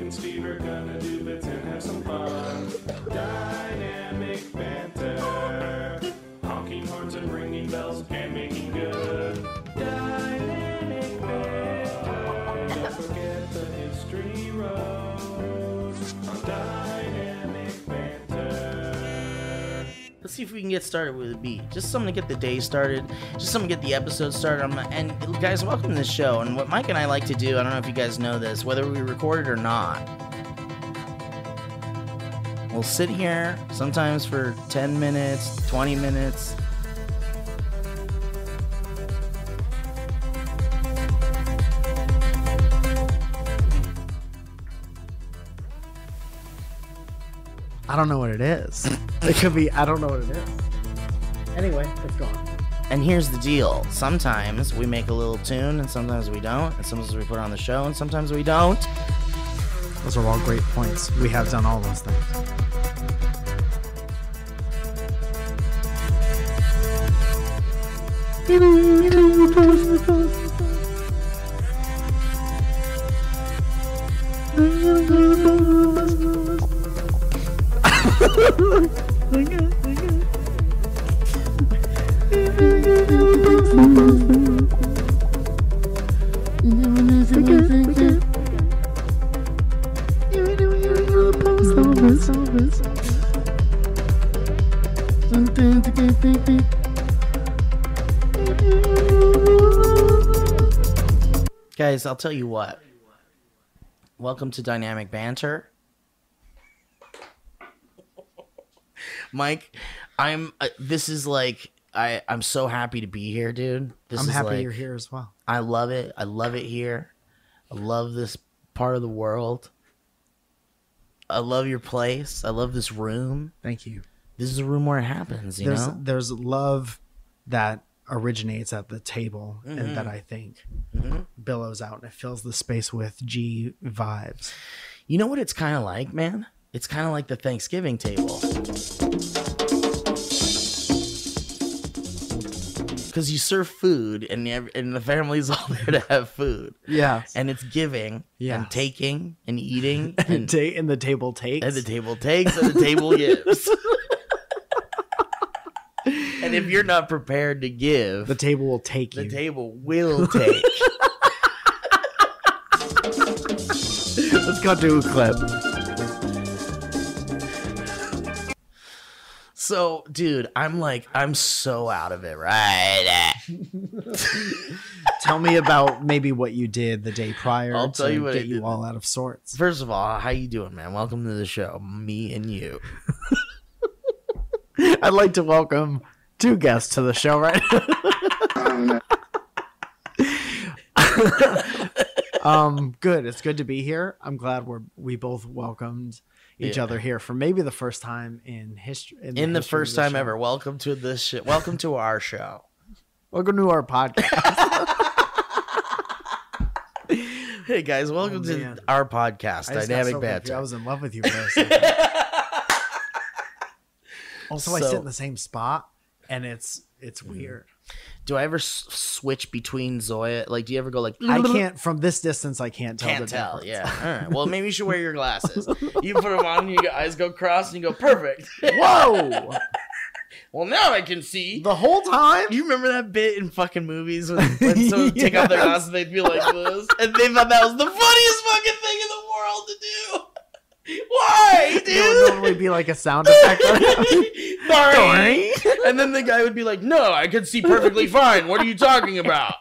and Steve are gonna do bits and have some fun. Dynamic banter. Honking horns and ringing bells and making good. Dynamic banter. Don't forget the history road on Dynamic Banter. Let's see if we can get started with a beat. Just something to get the day started. Just something to get the episode started. And guys, welcome to the show. And what Mike and I like to do, I don't know if you guys know this, whether we record it or not, we'll sit here sometimes for 10 minutes, 20 minutes. I don't know what it is. It could be, I don't know what it is. Anyway, it's gone. And here's the deal. Sometimes we make a little tune, and sometimes we don't. And sometimes we put it on the show, and sometimes we don't. Those are all great points. We have done all those things. Guys, I'll tell you what. Welcome to Dynamic Banter. Mike, this is like, I'm so happy to be here, dude. I'm happy you're here as well. I love it. I love it here. I love this part of the world. I love your place. I love this room. Thank you. This is a room where it happens, you know? There's love that originates at the table and that I think billows out and it fills the space with G vibes. You know what it's kind of like, man? It's kind of like the Thanksgiving table. Because you serve food and the family's all there to have food. Yeah. And it's giving and taking and eating. And the table takes. And the table takes and the table gives. And if you're not prepared to give, the table will take you. The table will take. Let's go do a clip. So, dude, I'm so out of it, right? Tell me about maybe what you did the day prior. I'll tell you what get you all out of sorts. First of all, how you doing, man? Welcome to the show, me and you. I'd like to welcome two guests to the show right now. Good. It's good to be here. I'm glad we both welcomed each other here for maybe the first time in history. In the first time ever. Welcome to this shit. Welcome to our show. Welcome to our podcast. Hey guys, welcome to our podcast, Dynamic Banter. I was in love with you for a second. Also, I sit in the same spot, and it's weird. Do I ever switch between Zoya? Like, do you ever go like... I can't, from this distance, I can't tell the difference. Yeah. All right. Well, maybe you should wear your glasses. You put them on, and your eyes go cross, and you go, perfect. Whoa! Well, now I can see. The whole time? You remember that bit in fucking movies when someone would take off their glasses, they'd be like this? And they thought that was the funniest fucking thing in the world to do. Why, dude? It would normally be like a sound effect. Sorry. And then the guy would be like, no, I can see perfectly fine. What are you talking about?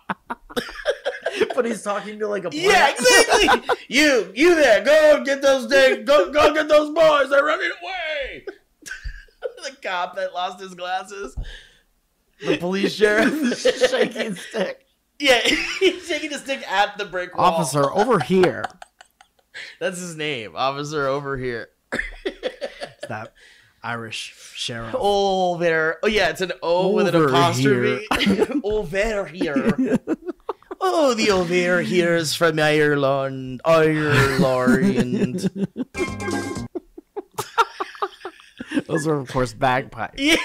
But he's talking to like a plant. Yeah, exactly. You there. Go get those things. Go get those boys. They're running away. The cop that lost his glasses. The police sheriff. Shaking stick. Yeah, he's shaking a stick at the brick wall. Officer, over here. That's his name. Officer over here. It's that Irish sheriff. Over. Oh, yeah, it's an O with an apostrophe. Over here. Oh, the over here's from Ireland. Those are, of course, bagpipes. Yeah.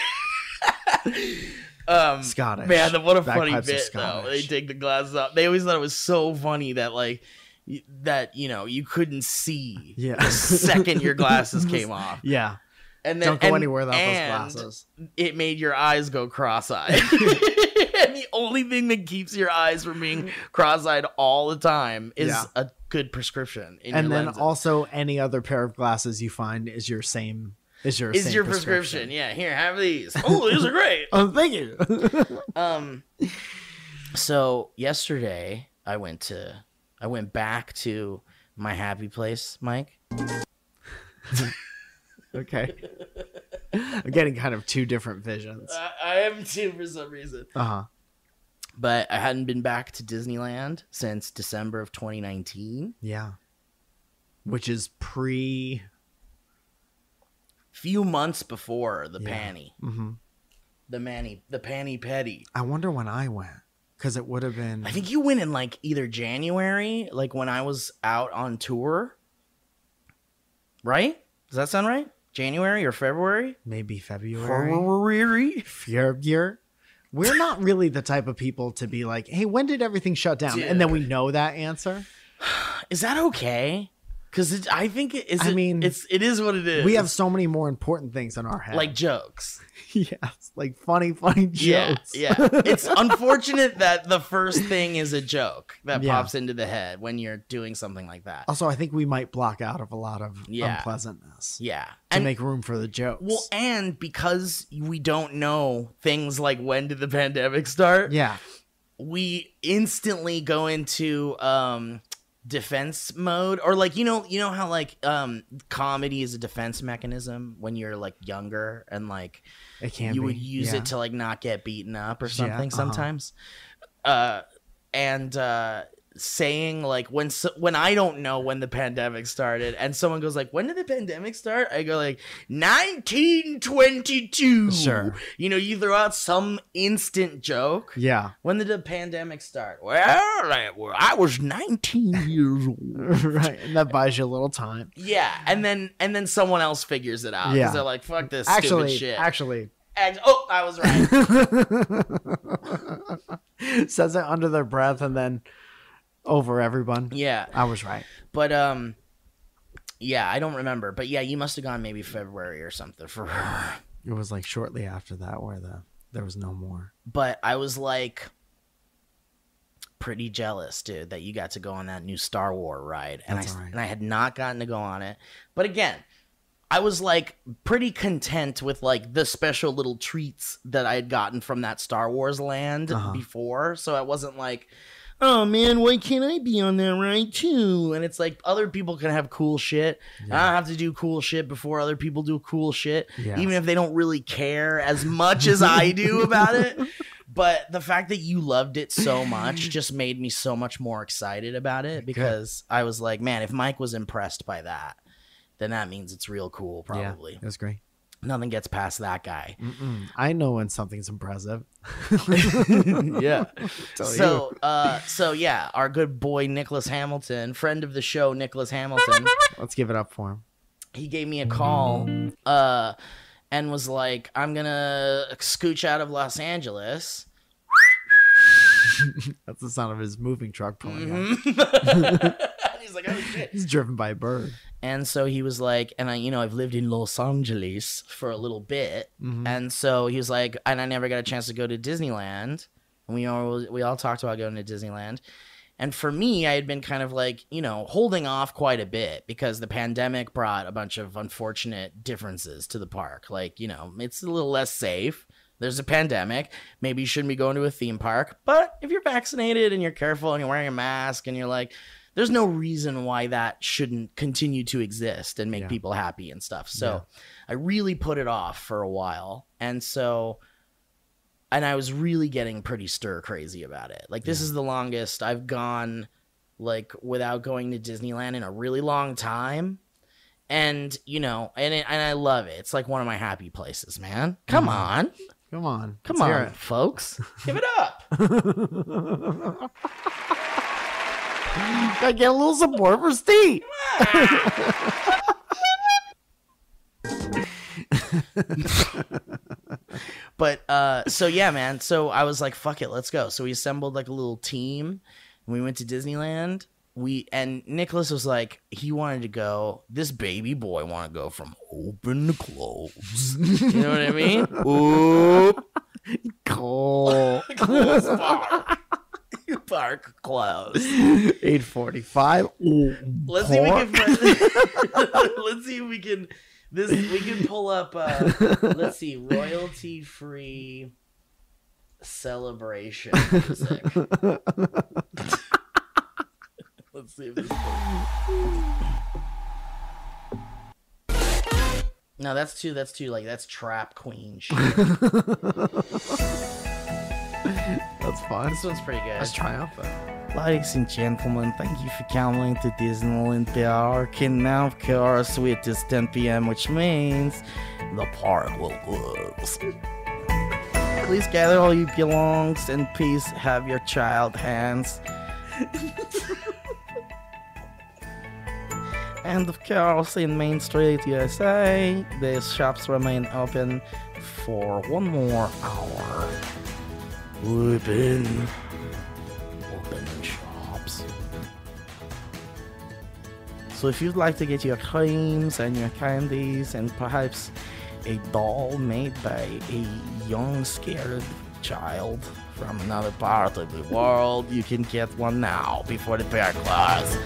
Scottish. Man, what a funny Bagpipes bit, though. They take the glasses off. They always thought it was so funny that, like, that, you know, you couldn't see Yeah. the second your glasses came off. Yeah. And then Don't go anywhere without those glasses. It made your eyes go cross-eyed. And the only thing that keeps your eyes from being cross-eyed all the time is a good prescription in and your then lenses. also any other pair of glasses you find is your same prescription. Yeah, here, have these. Oh, these are great. Oh, thank you. So yesterday I went back to my happy place, Mike. Okay. I'm getting kind of two different visions. I am too for some reason. Uh-huh. But I hadn't been back to Disneyland since December of 2019. Yeah. Which is few months before the panty. Mm-hmm. The panty petty. I wonder when I went. Because it would have been... I think you went in like either January, like when I was out on tour. Right? Does that sound right? January or February? Maybe February. February. We're not really the type of people to be like, hey, when did everything shut down? Dude. And then we know that answer. Is that okay? Because I think it is. It is what it is. We have so many more important things in our head. like jokes. Yes, like funny jokes. Yeah. It's unfortunate that the first thing is a joke that pops into the head when you're doing something like that. Also, I think we might block out of a lot of unpleasantness. Yeah. To make room for the jokes. Well, and because we don't know things like when did the pandemic start? Yeah. We instantly go into defense mode, or like you know how like comedy is a defense mechanism when you're like younger, and like it can you would use it to like not get beaten up or something sometimes. And saying like when I don't know when the pandemic started and someone goes like, when did the pandemic start? I go like 1922. Sure. You know, you throw out some instant joke. Yeah. When did the pandemic start? Well, I was 19 years old. Right. And that buys you a little time. Yeah. And then someone else figures it out. Yeah. Because they're like, fuck this stupid shit. Actually. Oh, I was right. Says it under their breath and then over everyone. Yeah. I was right. But yeah, I don't remember. But yeah, you must have gone maybe February or something for her. It was like shortly after that where there was no more. But I was like pretty jealous, dude, that you got to go on that new Star Wars ride. And I had not gotten to go on it. But again, I was like pretty content with like the special little treats that I had gotten from that Star Wars land before. So I wasn't like, oh man, why can't I be on that ride too? And it's like other people can have cool shit. Yeah. I don't have to do cool shit before other people do cool shit, even if they don't really care as much as I do about it. But the fact that you loved it so much just made me so much more excited about it, because I was like, man, if Mike was impressed by that, then that means it's real cool, probably. Yeah, it was great. Nothing gets past that guy. I know when something's impressive. Yeah. So yeah, our good boy Nicholas Hamilton, friend of the show Nicholas Hamilton. Let's give it up for him. He gave me a call and was like, I'm gonna scooch out of Los Angeles. That's the sound of his moving truck pulling up. He's like, oh shit. He's driven by a bird. And so he was like, and I've lived in Los Angeles for a little bit. And so he was like, and I never got a chance to go to Disneyland. And we all talked about going to Disneyland. And for me, I had been kind of like, holding off quite a bit because the pandemic brought a bunch of unfortunate differences to the park. Like, it's a little less safe. There's a pandemic. Maybe you shouldn't be going to a theme park. But if you're vaccinated and you're careful and you're wearing a mask and you're like, there's no reason why that shouldn't continue to exist and make people happy and stuff. So I really put it off for a while. And I was really getting pretty stir crazy about it. Like, this is the longest I've gone, like, without going to Disneyland in a really long time. And, and I love it. It's like one of my happy places, man. Come on. Come on. Come on, folks. Give it up. Gotta get a little support for Steve. But so yeah, man. So I was like, fuck it, let's go. So we assembled like a little team and we went to Disneyland. and Nicholas was like, he wanted to go. This baby boy wanted to go from open to close. You know what I mean? Oop. Cool. Close park. Park closed. 8:45. Let's see if we can. Let's see if we can. We can pull up. Let's see, royalty free celebration music. Let's see if this. No, that's too. Like that's trap queen shit. That's fun. This one's pretty good. Let's try out though. Ladies and gentlemen, thank you for coming to Disneyland Park. And now, of course, it is 10 p.m., which means the park will close. Please gather all your belongings and please have your child hands. And of course, in Main Street, USA, the shops remain open for one more hour. Open shops. So if you'd like to get your creams and your candies and perhaps a doll made by a young scared child from another part of the world, you can get one now before the park closes.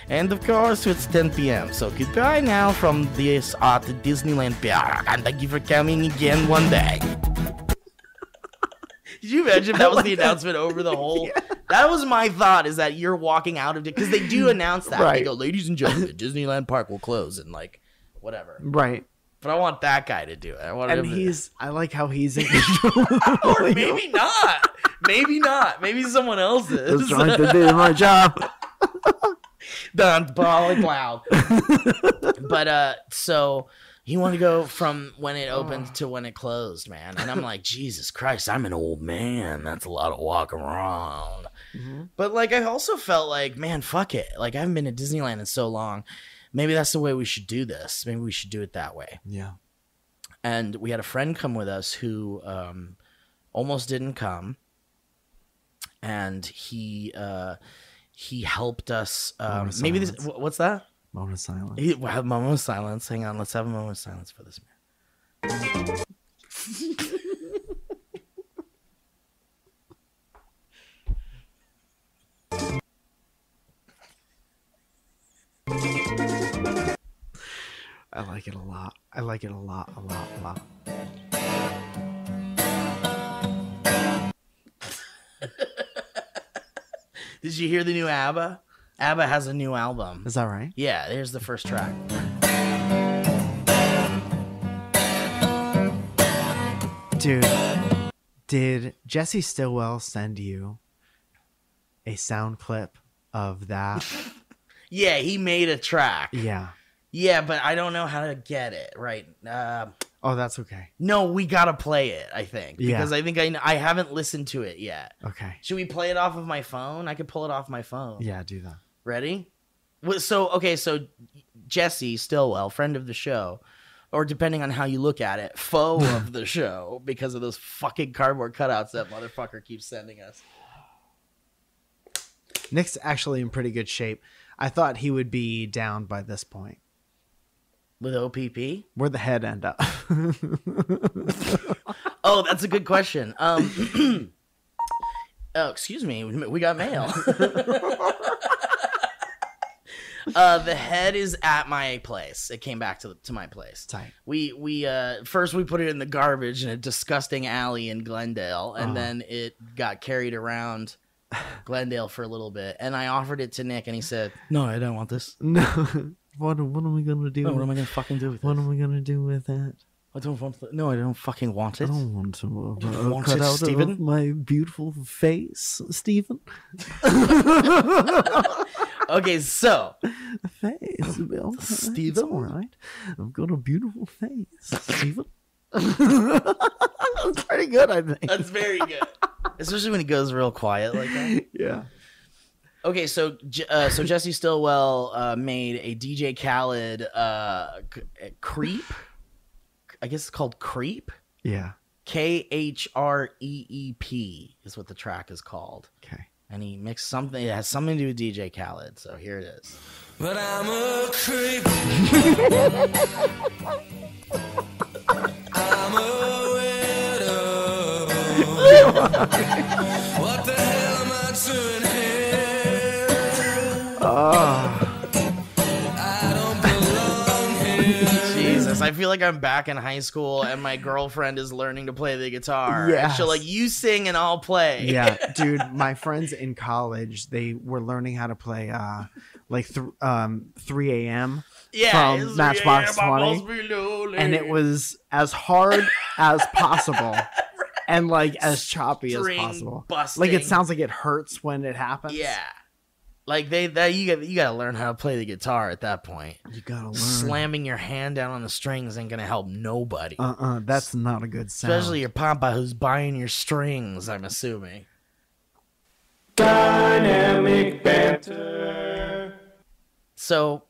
And of course it's 10 p.m. So goodbye now from this at the Disneyland Park, and thank you for coming again one day. Did you imagine if that was the announcement over the whole? Yeah. That was my thought, is that you're walking out of it, because they do announce that. Right. They go, ladies and gentlemen, Disneyland Park will close, and like, whatever. Right. But I want that guy to do it. I like how he's in Or maybe not. Maybe not. Maybe someone else is. Just trying to do my job. Done, ball loud. But so he wanted to go from when it opened to when it closed, man. And I'm like, Jesus Christ, I'm an old man. That's a lot of walking around. Mm-hmm. But like, I also felt like, man, fuck it. Like, I haven't been to Disneyland in so long. Maybe that's the way we should do this. Maybe we should do it that way. Yeah. And we had a friend come with us who almost didn't come. And he helped us. Maybe this. What's that? Moment of silence. We'll have a moment of silence. Hang on. Let's have a moment of silence for this man. I like it a lot. I like it a lot. Did you hear the new ABBA? ABBA has a new album. Is that right? Yeah, there's the first track. Dude, did Jesse Stillwell send you a sound clip of that? Yeah, he made a track. Yeah. Yeah, but I don't know how to get it right. Oh, that's okay. No, we gotta play it, I think. Because yeah. I think I haven't listened to it yet. Okay. Should we play it off of my phone? I could pull it off my phone. Yeah, do that. Ready? So Jesse Stillwell, friend of the show, or depending on how you look at it, foe of the show, because of those fucking cardboard cutouts that motherfucker keeps sending us. Nick's actually in pretty good shape. I thought he would be down by this point. With OPP? Where'd the head end up? Oh, that's a good question. Oh, excuse me. We got mail. The head is at my place. It came back to my place. Tight. We first we put it in the garbage in a disgusting alley in Glendale, and then it got carried around Glendale for a little bit. And I offered it to Nick, and he said, "No, I don't want this." No. What am I gonna do? No, what am I gonna fucking do with What this? am I gonna do with that? I don't want. No, I don't fucking want it. I don't want to want cut it, out Steven? of my beautiful face, Stephen. Okay, so Face, well, Steven? it's all right. I've got a beautiful face, Stephen. That's pretty good, I think. that's very good, especially when he goes real quiet like that. Yeah. Okay, so Jesse Stillwell made a DJ Khaled Creep. I guess it's called Creep. Yeah. KHREEP is what the track is called. Okay. and he mixed something. It has something to do with DJ Khaled. So here it is. But I'm a creep. I'm a widow. What the hell am I doing here? I don't belong here. Jesus, I feel like I'm back in high school and my girlfriend is learning to play the guitar. Yes. And she'll like, you sing and I'll play. Yeah, dude, my friends in college, they were learning how to play 3 a.m. Yeah, from it's Matchbox 3 a.m., I 20, must be lonely. and it was as hard as possible and like as choppy as String possible. busting. Like it sounds like it hurts when it happens. Yeah. Like you gotta learn how to play the guitar at that point. You gotta learn. Slamming your hand down on the strings ain't gonna help nobody. That's not a good sound. Especially your papa who's buying your strings, I'm assuming. Dynamic banter. So,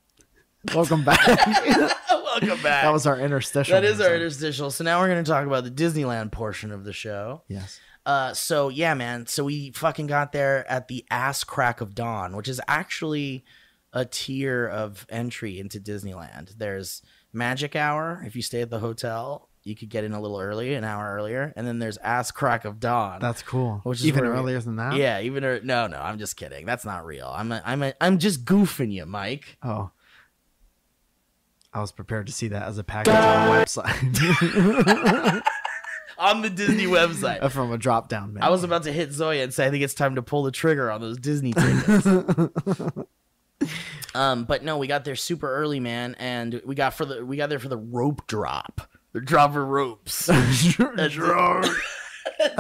Welcome back. welcome back. That was our interstitial. That is our music. interstitial. So now we're going to talk about the Disneyland portion of the show. Yes. So yeah, man. So we fucking got there at the ass crack of dawn, which is actually a tier of entry into Disneyland. There's Magic Hour. If you stay at the hotel, you could get in a little early, an hour earlier. And then there's ass crack of dawn. That's cool. Which is even where we- earlier than that. Yeah, no, I'm just kidding. That's not real. I'm just goofing you, Mike. Oh. I was prepared to see that as a package on a website. On the Disney website. From a drop down menu. I was about to hit Zoya and say I think it's time to pull the trigger on those Disney tickets. But no, we got there super early, man, and we got there for the rope drop. The drop of ropes.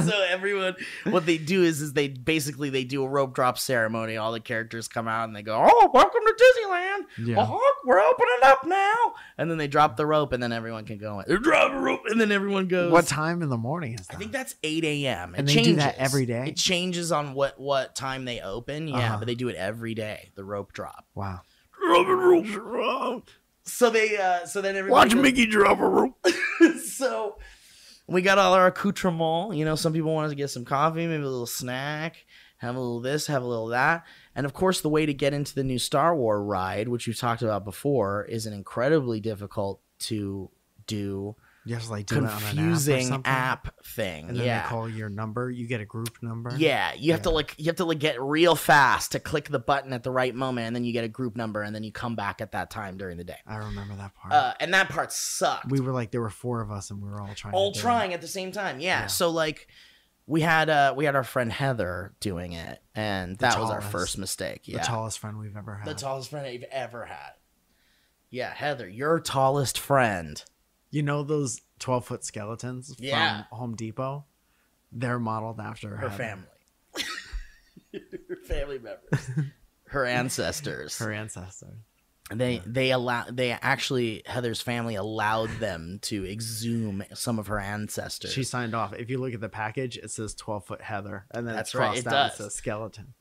So everyone, what they do is they do a rope drop ceremony. All the characters come out and they go, "Oh, welcome to Disneyland! Yeah. Oh, we're opening up now!" And then they drop the rope, and then everyone can go in. They drop a rope, and then everyone goes. What time in the morning is that? I think that's 8 a.m. And they do that every day? It changes on what time they open. Yeah, Uh-huh. but they do it every day. The rope drop. Wow. So then everybody goes- Mickey drop a rope. So we got all our accoutrements. You know, some people wanted to get some coffee, maybe a little snack, have a little this, have a little that. And of course, the way to get into the new Star Wars ride, which we've talked about before, is an incredibly difficult to do, You have to like do it on an app or confusing something? app thing. And then yeah. they call your number. You get a group number. Yeah, you have to get real fast to click the button at the right moment, and then you get a group number, and then you come back at that time during the day. I remember that part. And that part sucked. We were like, there were 4 of us, and we were all trying. All to do trying it. at the same time. Yeah. So like, we had our friend Heather doing it, and that was our tallest. first mistake. Yeah, The tallest friend we've ever had. the tallest friend you've ever had. Yeah, Heather, your tallest friend. You know those 12-foot skeletons Yeah. from Home Depot? They're modeled after Her Heather. family. Her family members. Her ancestors. Her ancestors. Heather's family allowed them to exhume some of her ancestors. She signed off. If you look at the package, it says 12-foot Heather, and then That's it's right, crossed it out. does. It says skeleton.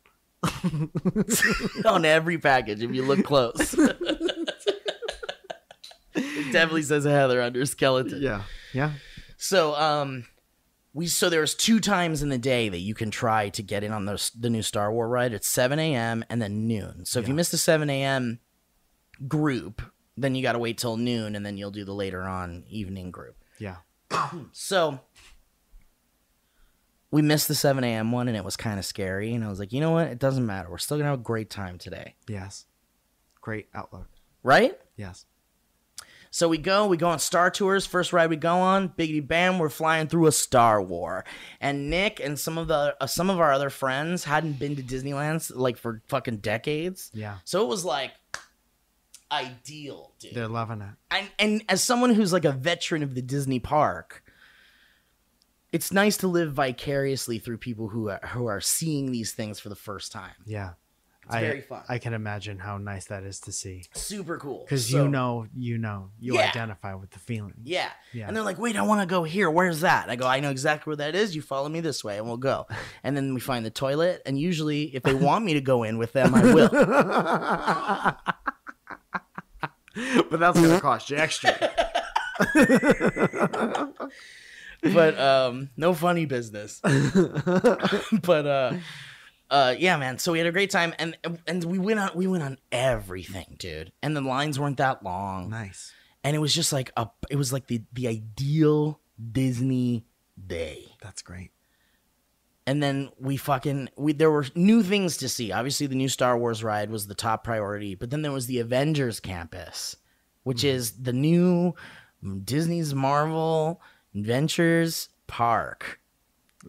On every package if you look close. It definitely says Heather under skeleton. Yeah. So there was 2 times in the day that you can try to get in on the new Star Wars ride. It's 7 a.m. and then noon. So if you miss the 7 a.m. group, then you got to wait till noon, and then you'll do the later on evening group. Yeah. So we missed the 7 a.m. one, and it was kind of scary. And I was like, you know what? It doesn't matter. We're still going to have a great time today. Yes. Great outlook. Right? Yes. So we go on Star Tours. First ride we go on, biggity bam, we're flying through a Star War. And Nick and some of our other friends hadn't been to Disneyland like for fucking decades. Yeah. So it was like ideal, dude. They're loving it. And as someone who's like a veteran of the Disney park, it's nice to live vicariously through people who are seeing these things for the first time. Yeah. It's very fun. I can imagine how nice that is to see. Super cool. Because So- you identify with the feeling. Yeah. Yeah. And they're like, wait, I want to go here. Where's that? And I go, I know exactly where that is. You follow me this way and we'll go. And then we find the toilet. And usually if they want me to go in with them, I will. But that's going to cost you extra. But no funny business. But yeah, man. So we had a great time, and we went on everything, dude. And the lines weren't that long. Nice. And it was just like it was like the ideal Disney day. That's great. And then there were new things to see. Obviously, the new Star Wars ride was the top priority, but then there was the Avengers campus, which is the new Disney's Marvel Adventures Park.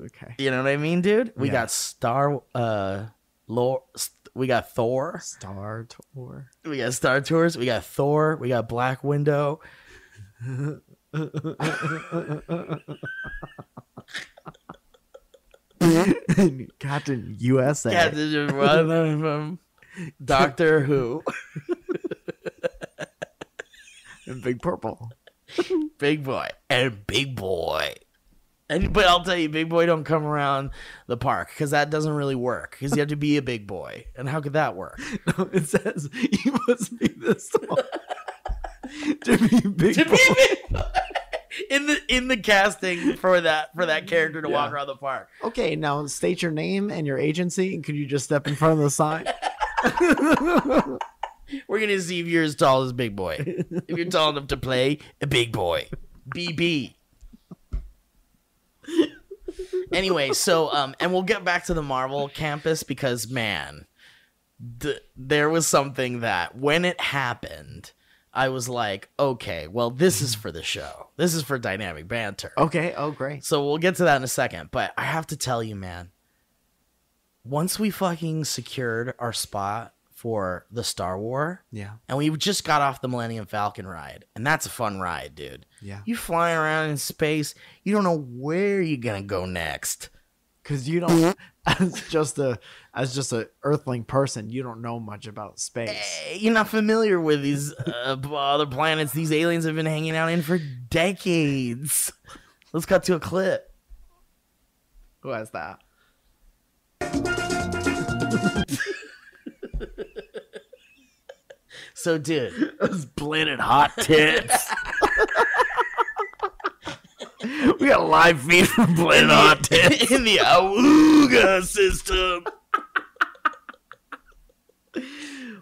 Okay. You know what I mean, dude? We got we got Thor. Star Tour. We got Star Tours. We got Thor. We got Black Widow. Captain USA. Captain Doctor Who. And Big Purple. Big Boy. And Big Boy. But I'll tell you, Big Boy don't come around the park because that doesn't really work because you have to be a big boy. And how could that work? No, it says you must be this tall to be Big To Boy. be Big Boy. In the casting for that character to walk around the park. Okay, now state your name and your agency, and could you just step in front of the sign? We're gonna see if you're as tall as Big Boy. If you're tall enough to play a Big Boy. BB. Anyway, so and we'll get back to the Marvel campus because man, there was something that when it happened, I was like, okay, well, this is for the show. This is for Dynamic Banter. Okay, oh great. So we'll get to that in a second, but I have to tell you, man, once we fucking secured our spot for the Star Wars, Yeah. and we just got off the Millennium Falcon ride, and that's a fun ride, dude. Yeah. You flying around in space, you don't know where you're gonna go next. Because you don't, as just a Earthling person, you don't know much about space. You're not familiar with these other planets these aliens have been hanging out in for decades. Let's cut to a clip. Who has that? So, dude, those Planet Hot Tits. We got a live feed from Planet Hot Tits. In the Awooga system.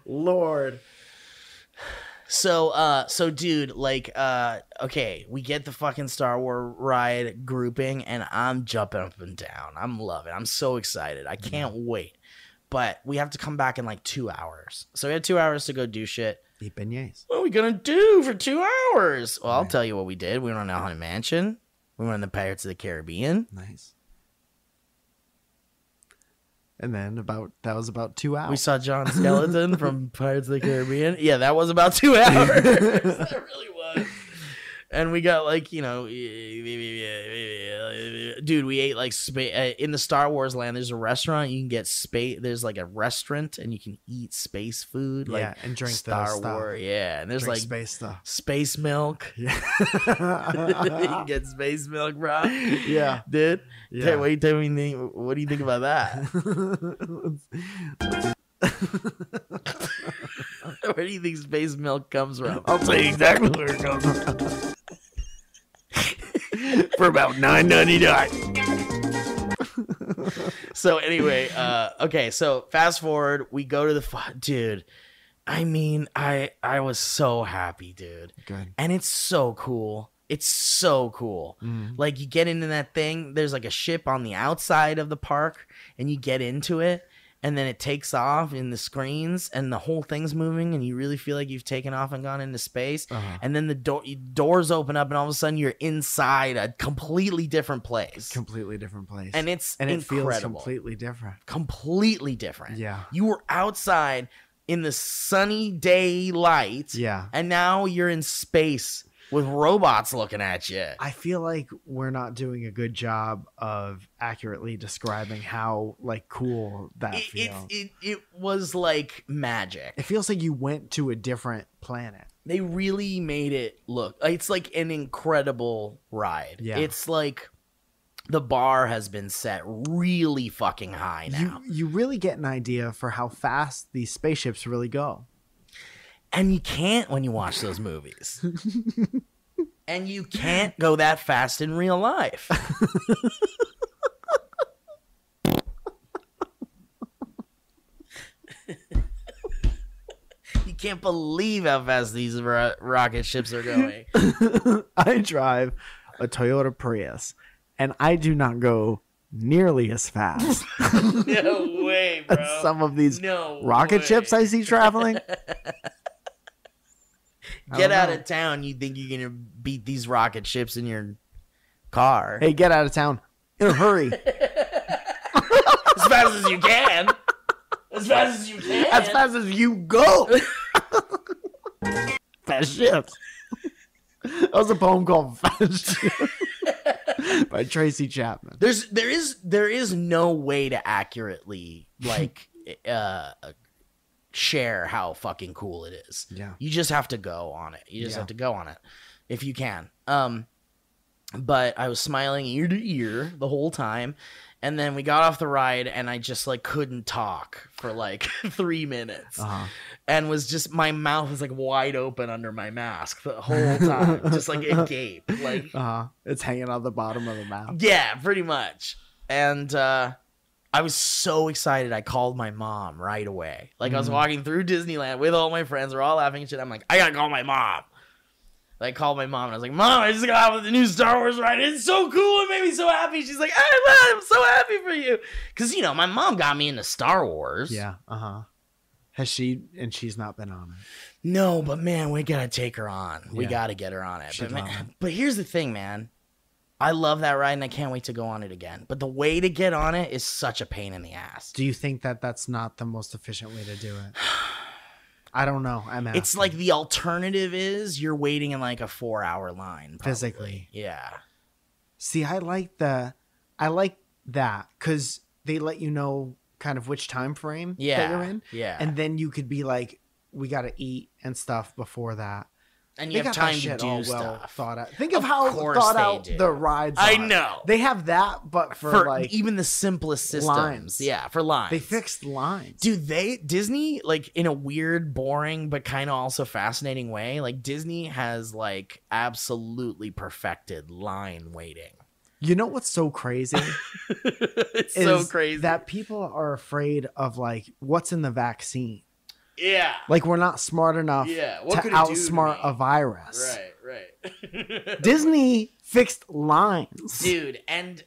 Lord. So, dude, like, okay, we get the fucking Star Wars ride grouping, and I'm jumping up and down. I'm loving it. I'm so excited. I can't wait. But we have to come back in like 2 hours. So we had 2 hours to go do shit. Eat beignets. What are we gonna do for 2 hours? Well, I'll tell you what we did. We went on the Haunted Mansion. We went on the Pirates of the Caribbean. Nice. And then that was about 2 hours. We saw John Skeleton from Pirates of the Caribbean. Yeah, that was about 2 hours. That really was. And we got like, you know, dude, we ate like in the Star Wars land. There's a restaurant you can get space. There's like a restaurant and you can eat space food, like and drink Star Wars. Yeah, and there's drink like space stuff. Space milk. Yeah. You can get space milk, bro. Yeah. Dude. Yeah. What do you think about that? Where do you think space milk comes from? I'll tell you exactly where it comes from. For about $9.99. So anyway, okay, so fast forward, we go to the dude. I mean, I was so happy, dude. Good. And it's so cool. It's so cool. Like you get into that thing, there's like a ship on the outside of the park, and you get into it. And then it takes off in the screens and the whole thing's moving and you really feel like you've taken off and gone into space. And then the doors open up and all of a sudden you're inside a completely different place. Completely different place. And it's it incredible. feels completely different. Completely different. Yeah. You were outside in the sunny day light. Yeah. And now you're in space with robots looking at you. I feel like we're not doing a good job of accurately describing how like cool that feels. It was like magic. It feels like you went to a different planet. They really made it look. It's like an incredible ride. Yeah. It's like the bar has been set really fucking high now. You really get an idea for how fast these spaceships really go. And you can't when you watch those movies. And you can't go that fast in real life. can't believe how fast these rocket ships are going. I drive a Toyota Prius, and I do not go nearly as fast No way, bro. as some of these No rocket way. ships I see traveling. Get out know. of town. You think you're gonna beat these rocket ships in your car Hey, get out of town in a hurry. as fast as you can. As fast as you can. As fast as you go. Fast ships. That was a poem called Fast Ships by Tracy Chapman. There is no way to accurately like share how fucking cool it is. Yeah. You just have to go on it. You just have to go on it if you can. But I was smiling ear to ear the whole time. And then we got off the ride and I just like couldn't talk for like 3 minutes. And was just, my mouth was like wide open under my mask the whole time. Just like agape. Like, It's hanging out the bottom of the mouth. yeah, pretty much. And I was so excited. I called my mom right away. Like I was walking through Disneyland with all my friends. We're all laughing and shit. I'm like, I gotta call my mom. I called my mom and I was like, Mom, I just got out with the new Star Wars ride. It's so cool. It made me so happy. She's like, hey, Mom, I'm so happy for you. Because, you know, my mom got me into Star Wars. Yeah. Has she, and she's not been on it. No, but man, we got to take her on. We Yeah. got to get her on it. She'd love it. But here's the thing, man. I love that ride and I can't wait to go on it again. But the way to get on it is such a pain in the ass. Do you think that that's not the most efficient way to do it? I don't know. I'm asking. It's like the alternative is you're waiting in like a 4-hour line. Probably. Physically. Yeah. See, I like that because they let you know kind of which time frame that you're in. Yeah. And then you could be like, we got to eat and stuff before that. And They you have got that time to shit do all stuff. thought out. Think of, Of how course thought they out do. the rides I are. know. They have that, but for like even the simplest systems. lines. Yeah, for lines. they fixed lines. Dude, Disney, like in a weird, boring, but kind of also fascinating way, like Disney has like absolutely perfected line waiting. You know what's so crazy? It's so is crazy. that people are afraid of like what's in the vaccine. Yeah. Like we're not smart enough Yeah, what to could it do to outsmart me? a virus. Right. Disney fixed lines. Dude, and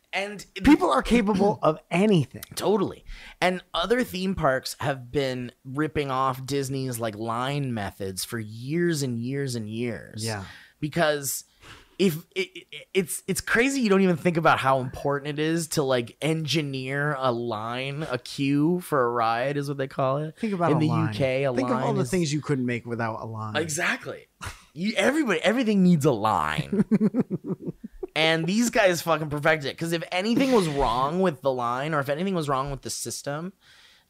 People are capable of anything. totally. And other theme parks have been ripping off Disney's like line methods for years and years and years. Yeah. Because if it's crazy you don't even think about how important it is to like engineer a line, a queue for a ride is what they call it. Think about in a the line. UK. Think of all the is, things you couldn't make without a line. exactly. Everything needs a line. And these guys fucking perfected it. Because if anything was wrong with the line or if anything was wrong with the system,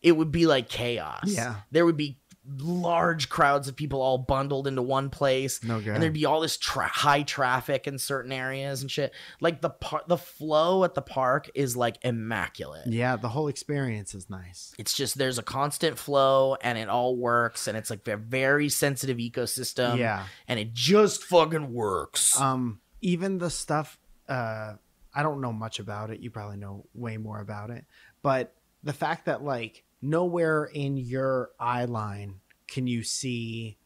it would be like chaos. Yeah. There would be large crowds of people all bundled into one place. No good. And there'd be all this high traffic in certain areas and shit. Like the flow at the park is like immaculate. Yeah, the whole experience is nice. It's just there's a constant flow and it all works and it's like a very sensitive ecosystem. Yeah. And it just fucking works. Even the stuff I don't know much about it. You probably know way more about it. But the fact that like nowhere in your eye line can you see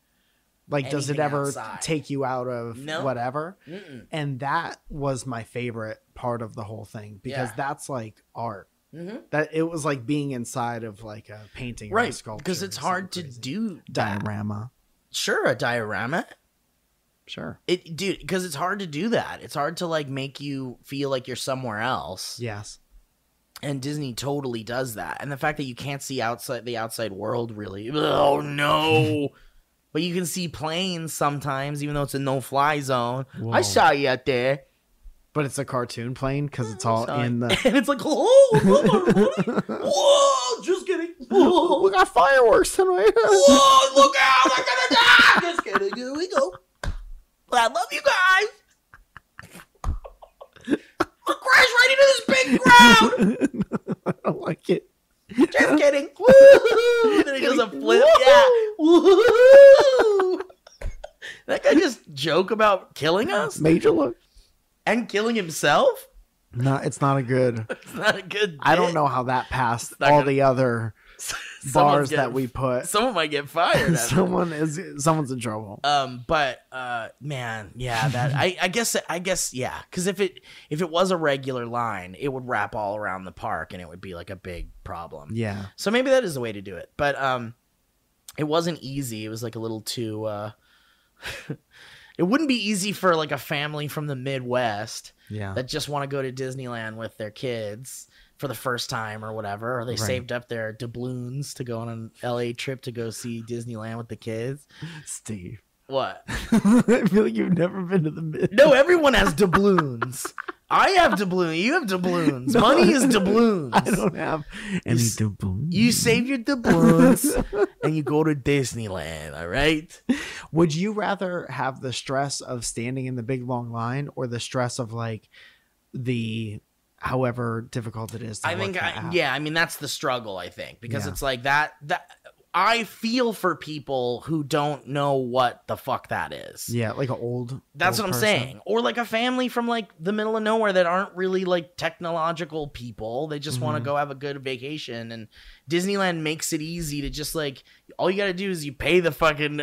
like does it Anything ever outside. take you out of No. whatever? Mm-mm. And that was my favorite part of the whole thing because Yeah. that's like art. Mhm. That it was like being inside of like a painting or a Right. sculpture. Because it's or hard to something crazy. do that. Diorama. Sure, a diorama. Sure. Dude, because it's hard to do that. It's hard to like make you feel like you're somewhere else. Yes. And Disney totally does that. And the fact that you can't see the outside world really. Oh no. But you can see planes sometimes, even though it's a no-fly zone. Whoa. I saw you out there. But it's a cartoon plane because it's all Saw in it. the. And it's like, oh, whoa, just kidding. Whoa, We got fireworks tonight. whoa, look out, I'm gonna die. Just kidding, here we go. But I love you guys. We'll crash right into this big crowd. I don't like it. Just kidding. Woo! Then he does a flip. Yeah. Woo! That guy just joke about killing us Major look. and killing himself. No, it's not a good. It's not a good. I don't bit. know how that passed not all gonna- the other bars that we put. Someone might get fired. Someone's in trouble. Man, yeah, that I guess, yeah. Because if it was a regular line, it would wrap all around the park, and it would be like a big problem. Yeah. So maybe that is the way to do it. But it wasn't easy. It was like a little too. It wouldn't be easy for like a family from the Midwest that just want to go to Disneyland with their kids for the first time or whatever, or they saved up their doubloons to go on an LA trip to go see Disneyland with the kids. Steve. What? I feel like you've never been to the Midwest. No, everyone has doubloons. I have doubloons. You have doubloons. Money is doubloons. I don't have any doubloons. You save your doubloons and you go to Disneyland, all right? Would you rather have the stress of standing in the big long line or the stress of like the however difficult it is to work that out? I mean that's the struggle, I think, because it's like that I feel for people who don't know what the fuck that is. Yeah, like an old. That's old what I'm person. saying. Or like a family from like the middle of nowhere that aren't really like technological people. They just want to go have a good vacation. And Disneyland makes it easy to just like, all you got to do is you pay the fucking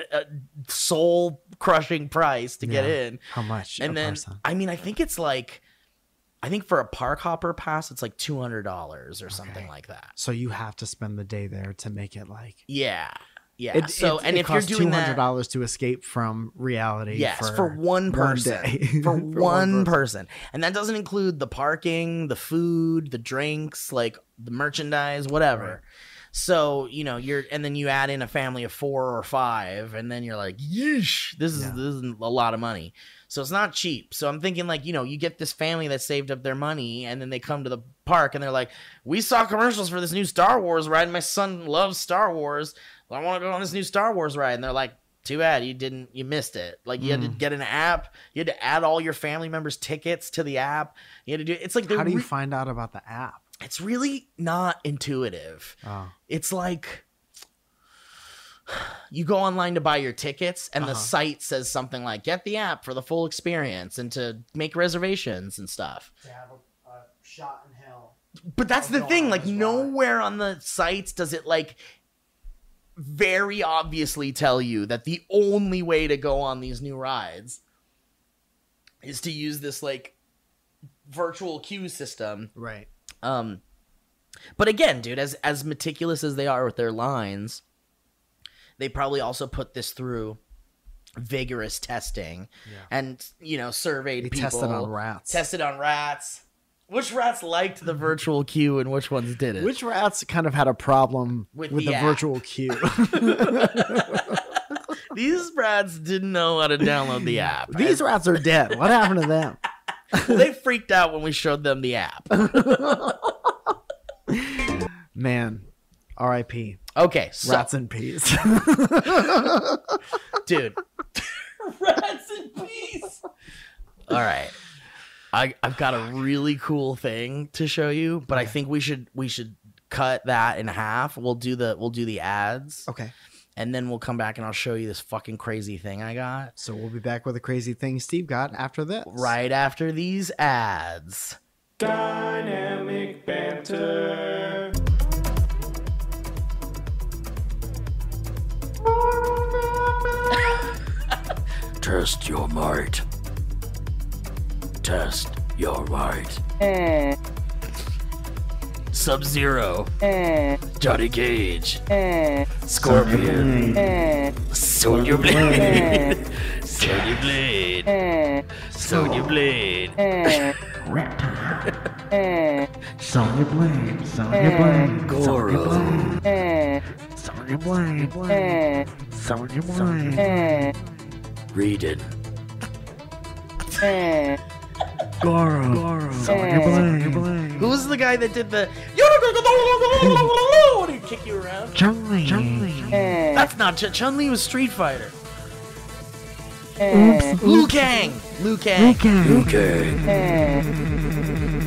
soul crushing price to get in. How much? And then, person? I mean, I think for a park hopper pass, it's like $200 or something like that. So you have to spend the day there to make it like. Yeah. Yeah. It if you're costs doing that, $200 to escape from reality. yes, for one person. day. For one person. And that doesn't include the parking, the food, the drinks, like the merchandise, whatever. Right. So, and then you add in a family of 4 or 5, and then you're like, yeesh, this is a lot of money. So it's not cheap. So I'm thinking like, you get this family that saved up their money, and then they come to the park and they're like, we saw commercials for this new Star Wars ride, and my son loves Star Wars. I want to go on this new Star Wars ride. And they're like, too bad you missed it. Like you had to get an app. You had to add all your family members' tickets to the app. You had to do it's like, how do you find out about the app? It's really not intuitive. Oh. It's like you go online to buy your tickets, and the site says something like, get the app for the full experience and to make reservations and stuff. To have a shot in hell. But that's the thing. Like nowhere on the sites does it like very obviously tell you that the only way to go on these new rides is to use this like virtual queue system. Right. But again, dude, as meticulous as they are with their lines, they probably also put this through vigorous testing and, surveyed people. Tested on rats. Which rats liked the virtual queue and which ones didn't? Which rats kind of had a problem with the virtual queue? These rats didn't know how to download the app. These rats are dead. What happened to them? They freaked out when we showed them the app. Man, R.I.P. Okay, so rats in peace. Dude. Rats in peace. All right. I've got a really cool thing to show you, but I think we should cut that in half. We'll do the ads. Okay. And then we'll come back and I'll show you this fucking crazy thing I got. So we'll be back with a crazy thing Steve got after this. Right after these ads. Dynamic banter. Test your might. Test your might. Sub-Zero. Johnny Cage. Scorpion. Sonya Blade. Sonya Blade. Sonya Blade. Sonya Blade. Sonya Blade. Goro. Sonya Blade. Sonya Blade. Raiden. Goro. Sonya Blade. Who's the guy that did the when he kick you around? Chun-Li. That's not Chun-Li was Street Fighter. Oops. Liu Kang.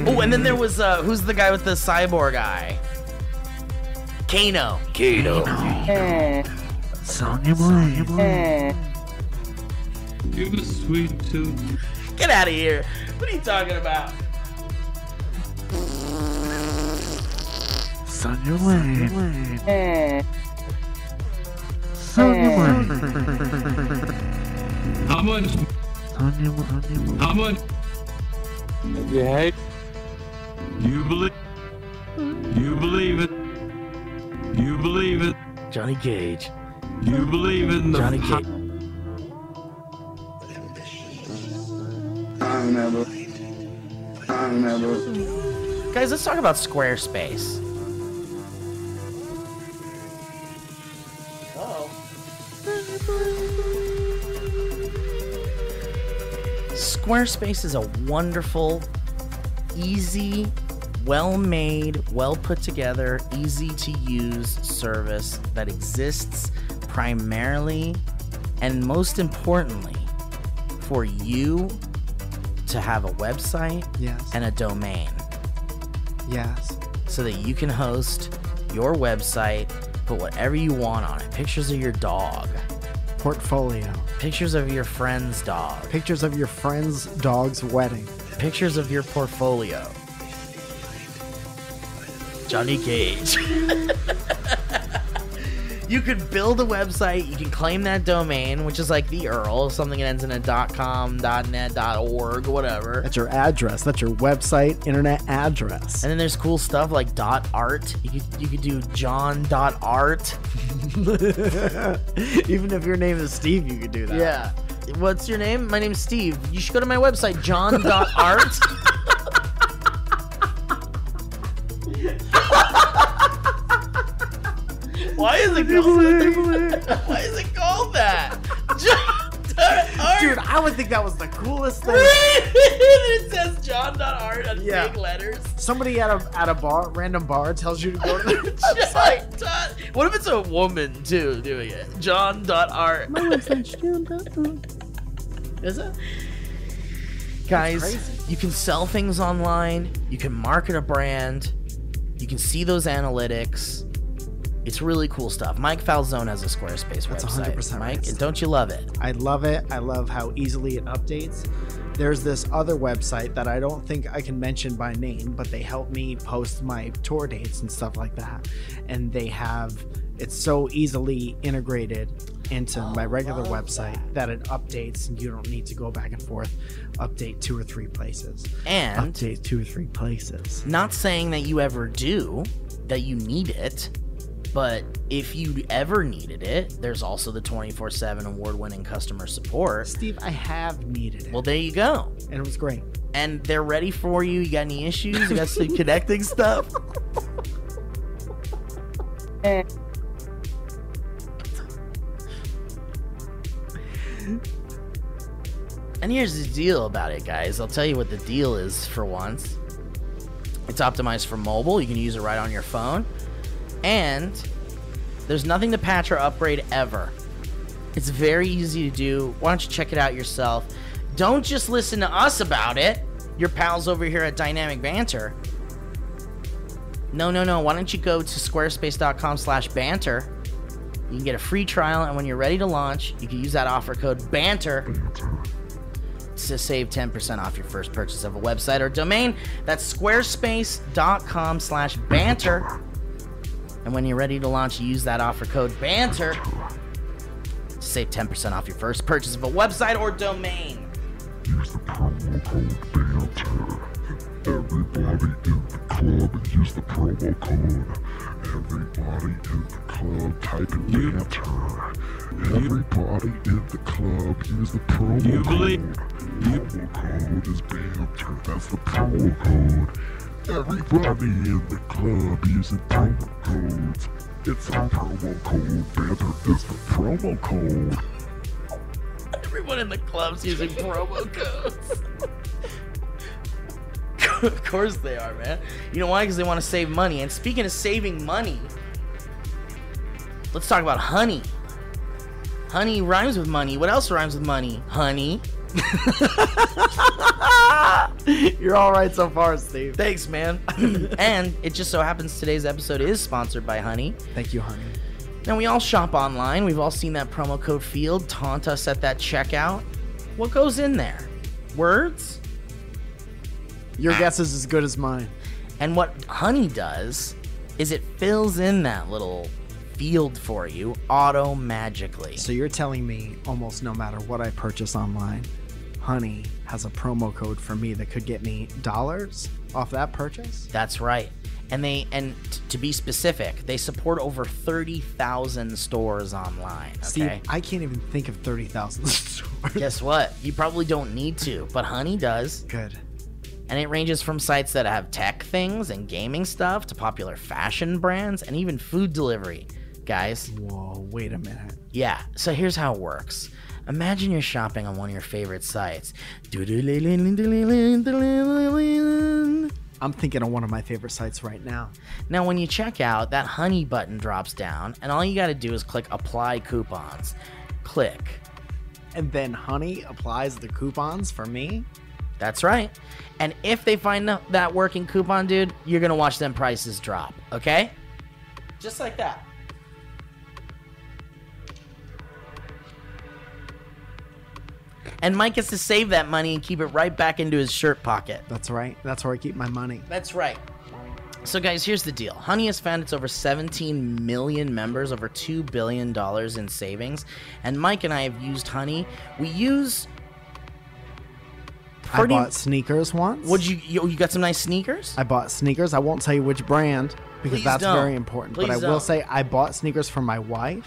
Oh, and then there was who's the guy with the cyborg eye? Kano. Sonya Blade. You have a sweet tooth. Get out of here. What are you talking about? It's on your way. How much? How much? Yeah. You believe? You believe it? You believe it? Johnny Cage. You believe in the Johnny Cage. Guys, let's talk about Squarespace. Squarespace is a wonderful, easy, well-made, well-put-together, easy-to-use service that exists primarily and most importantly for you to have a website Yes. and a domain Yes. so that you can host your website, put whatever you want on it. Pictures of your dog, Portfolio. pictures of your friend's dog, Pictures of your friend's dog's wedding. pictures of your portfolio. Johnny Cage. You could build a website, you can claim that domain, which is like the URL, something that ends in a .com, .net, .org, whatever. That's your address. That's your website internet address. And then there's cool stuff like .art. You could do john.art. Even if your name is Steve, you could do that. Yeah. What's your name? My name's Steve. You should go to my website, john.art. Why is it called? Why is it called that? John.art. Dude, I would think that was the coolest thing. It says John.art on Yeah. big letters. Somebody at a bar, random bar, tells you to go to their website. John. What if it's a woman too doing it? John.art. My website's John.art. Is it? Guys, crazy. you can sell things online. You can market a brand. You can see those analytics. It's really cool stuff. Mike Falzone has a Squarespace That's website. 100% Mike, right. and don't you love it? I love it. I love how easily it updates. There's this other website that I don't think I can mention by name, but they help me post my tour dates and stuff like that. And it's so easily integrated into my regular website that it updates and you don't need to go back and forth, update 2 or 3 places. And Update 2 or 3 places. not saying that you ever do, that you need it, but if you ever needed it, there's also the 24/7 award-winning customer support. Steve, I have needed it. Well, there you go. And it was great. And they're ready for you. You got any issues? You got some connecting stuff? And here's the deal about it, guys. I'll tell you what the deal is for once. It's optimized for mobile. You can use it right on your phone. And there's nothing to patch or upgrade ever. It's very easy to do. Why don't you check it out yourself? Don't just listen to us about it. Your pals over here at Dynamic Banter. No. Why don't you go to squarespace.com/banter. You can get a free trial, and when you're ready to launch, you can use that offer code BANTER to save 10% off your first purchase of a website or domain. That's squarespace.com/banter. And when you're ready to launch, use that offer code BANTER to save 10% off your first purchase of a website or domain. Use the promo code BANTER. Everybody in the club, use the promo code. Everybody in the club, type in BANTER. Everybody in the club, use the promo You code. believe- Promo code is BANTER. That's the promo code. Everybody in the club using promo codes. It's a promo code. BANTER is the promo code. Everyone in the club's using promo codes. Of course they are, man. You know why? Because they want to save money. And speaking of saving money, let's talk about honey. Honey rhymes with money. What else rhymes with money? Honey. You're all right so far, Steve. Thanks, man. And it just so happens today's episode is sponsored by Honey. Thank you, honey. Now, we all shop online. We've all seen that promo code field taunt us at that checkout. What goes in there? Words? Your guess is as good as mine. And what Honey does is it fills in that little field for you auto-magically. So you're telling me almost no matter what I purchase online, Honey has a promo code for me that could get me dollars off that purchase? That's right. And to be specific, they support over 30,000 stores online. Okay? Steve, I can't even think of 30,000 stores. Guess what? You probably don't need to, but Honey does. Good. And it ranges from sites that have tech things and gaming stuff to popular fashion brands and even food delivery, guys. Whoa, wait a minute. Yeah, so here's how it works. Imagine you're shopping on one of your favorite sites. I'm thinking of one of my favorite sites right now. Now, when you check out, that Honey button drops down, and all you got to do is click Apply Coupons. Click. And then Honey applies the coupons for me? That's right. And if they find that working coupon, dude, you're going to watch them prices drop, okay? Just like that. And Mike gets to save that money and keep it right back into his shirt pocket. That's right. That's where I keep my money. That's right. So, guys, here's the deal. Honey has found its over 17 million members, over $2 billion in savings. And Mike and I have used Honey. We use... I bought sneakers once. You got some nice sneakers? I bought sneakers. I won't tell you which brand because Please that's don't. very important. Please but I will don't. say I bought sneakers for my wife.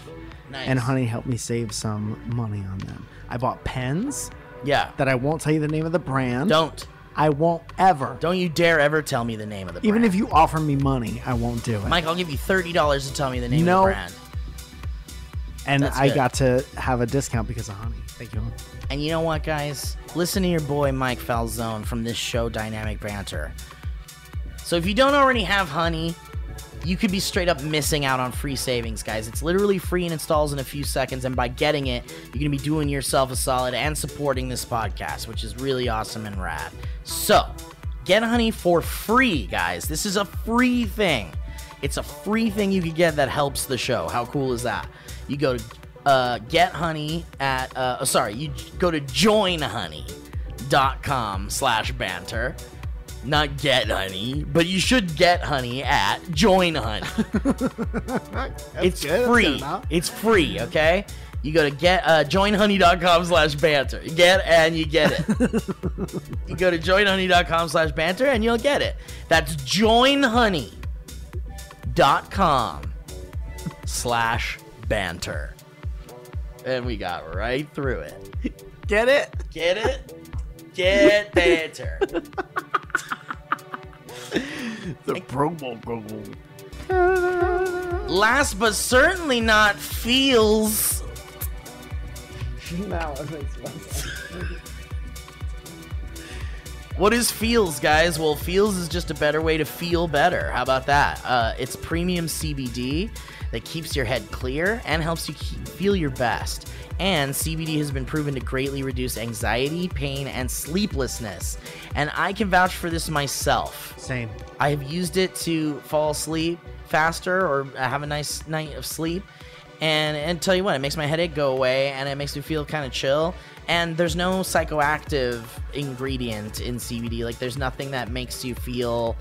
Nice. And Honey helped me save some money on them. I bought pens Yeah. that I won't tell you the name of the brand. Don't. I won't ever. Don't you dare ever tell me the name of the brand. Even if you offer me money, I won't do it. Mike, I'll give you $30 to tell me the name No. of the brand. And That's I good. got to have a discount because of Honey. Thank you. And you know what, guys? Listen to your boy Mike Falzone from this show, Dynamic Banter. So if you don't already have Honey, you could be straight up missing out on free savings, guys. It's literally free and installs in a few seconds, and by getting it, you're going to be doing yourself a solid and supporting this podcast, which is really awesome and rad. So, get Honey for free, guys. This is a free thing. It's a free thing you can get that helps the show. How cool is that? You go to get Honey at, you go to joinhoney.com/banter. Not get Honey, but you should get Honey at Join Honey. It's good. That's free. good enough. It's free, okay? You go to joinhoney.com/banter. Get and you get it. You go to joinhoney.com/banter and you'll get it. That's joinhoney.com/banter. And we got right through it. Get it? Get it? Get banter. The promo code. Last but certainly not feels. Now it makes more sense. What is feels, guys? Well, feels is just a better way to feel better. How about that? It's premium CBD that keeps your head clear and helps you feel your best. And CBD has been proven to greatly reduce anxiety, pain, and sleeplessness. And I can vouch for this myself. Same. I have used it to fall asleep faster or have a nice night of sleep. And tell you what, it makes my headache go away and it makes me feel kind of chill. And there's no psychoactive ingredient in CBD. Like, there's nothing that makes you feel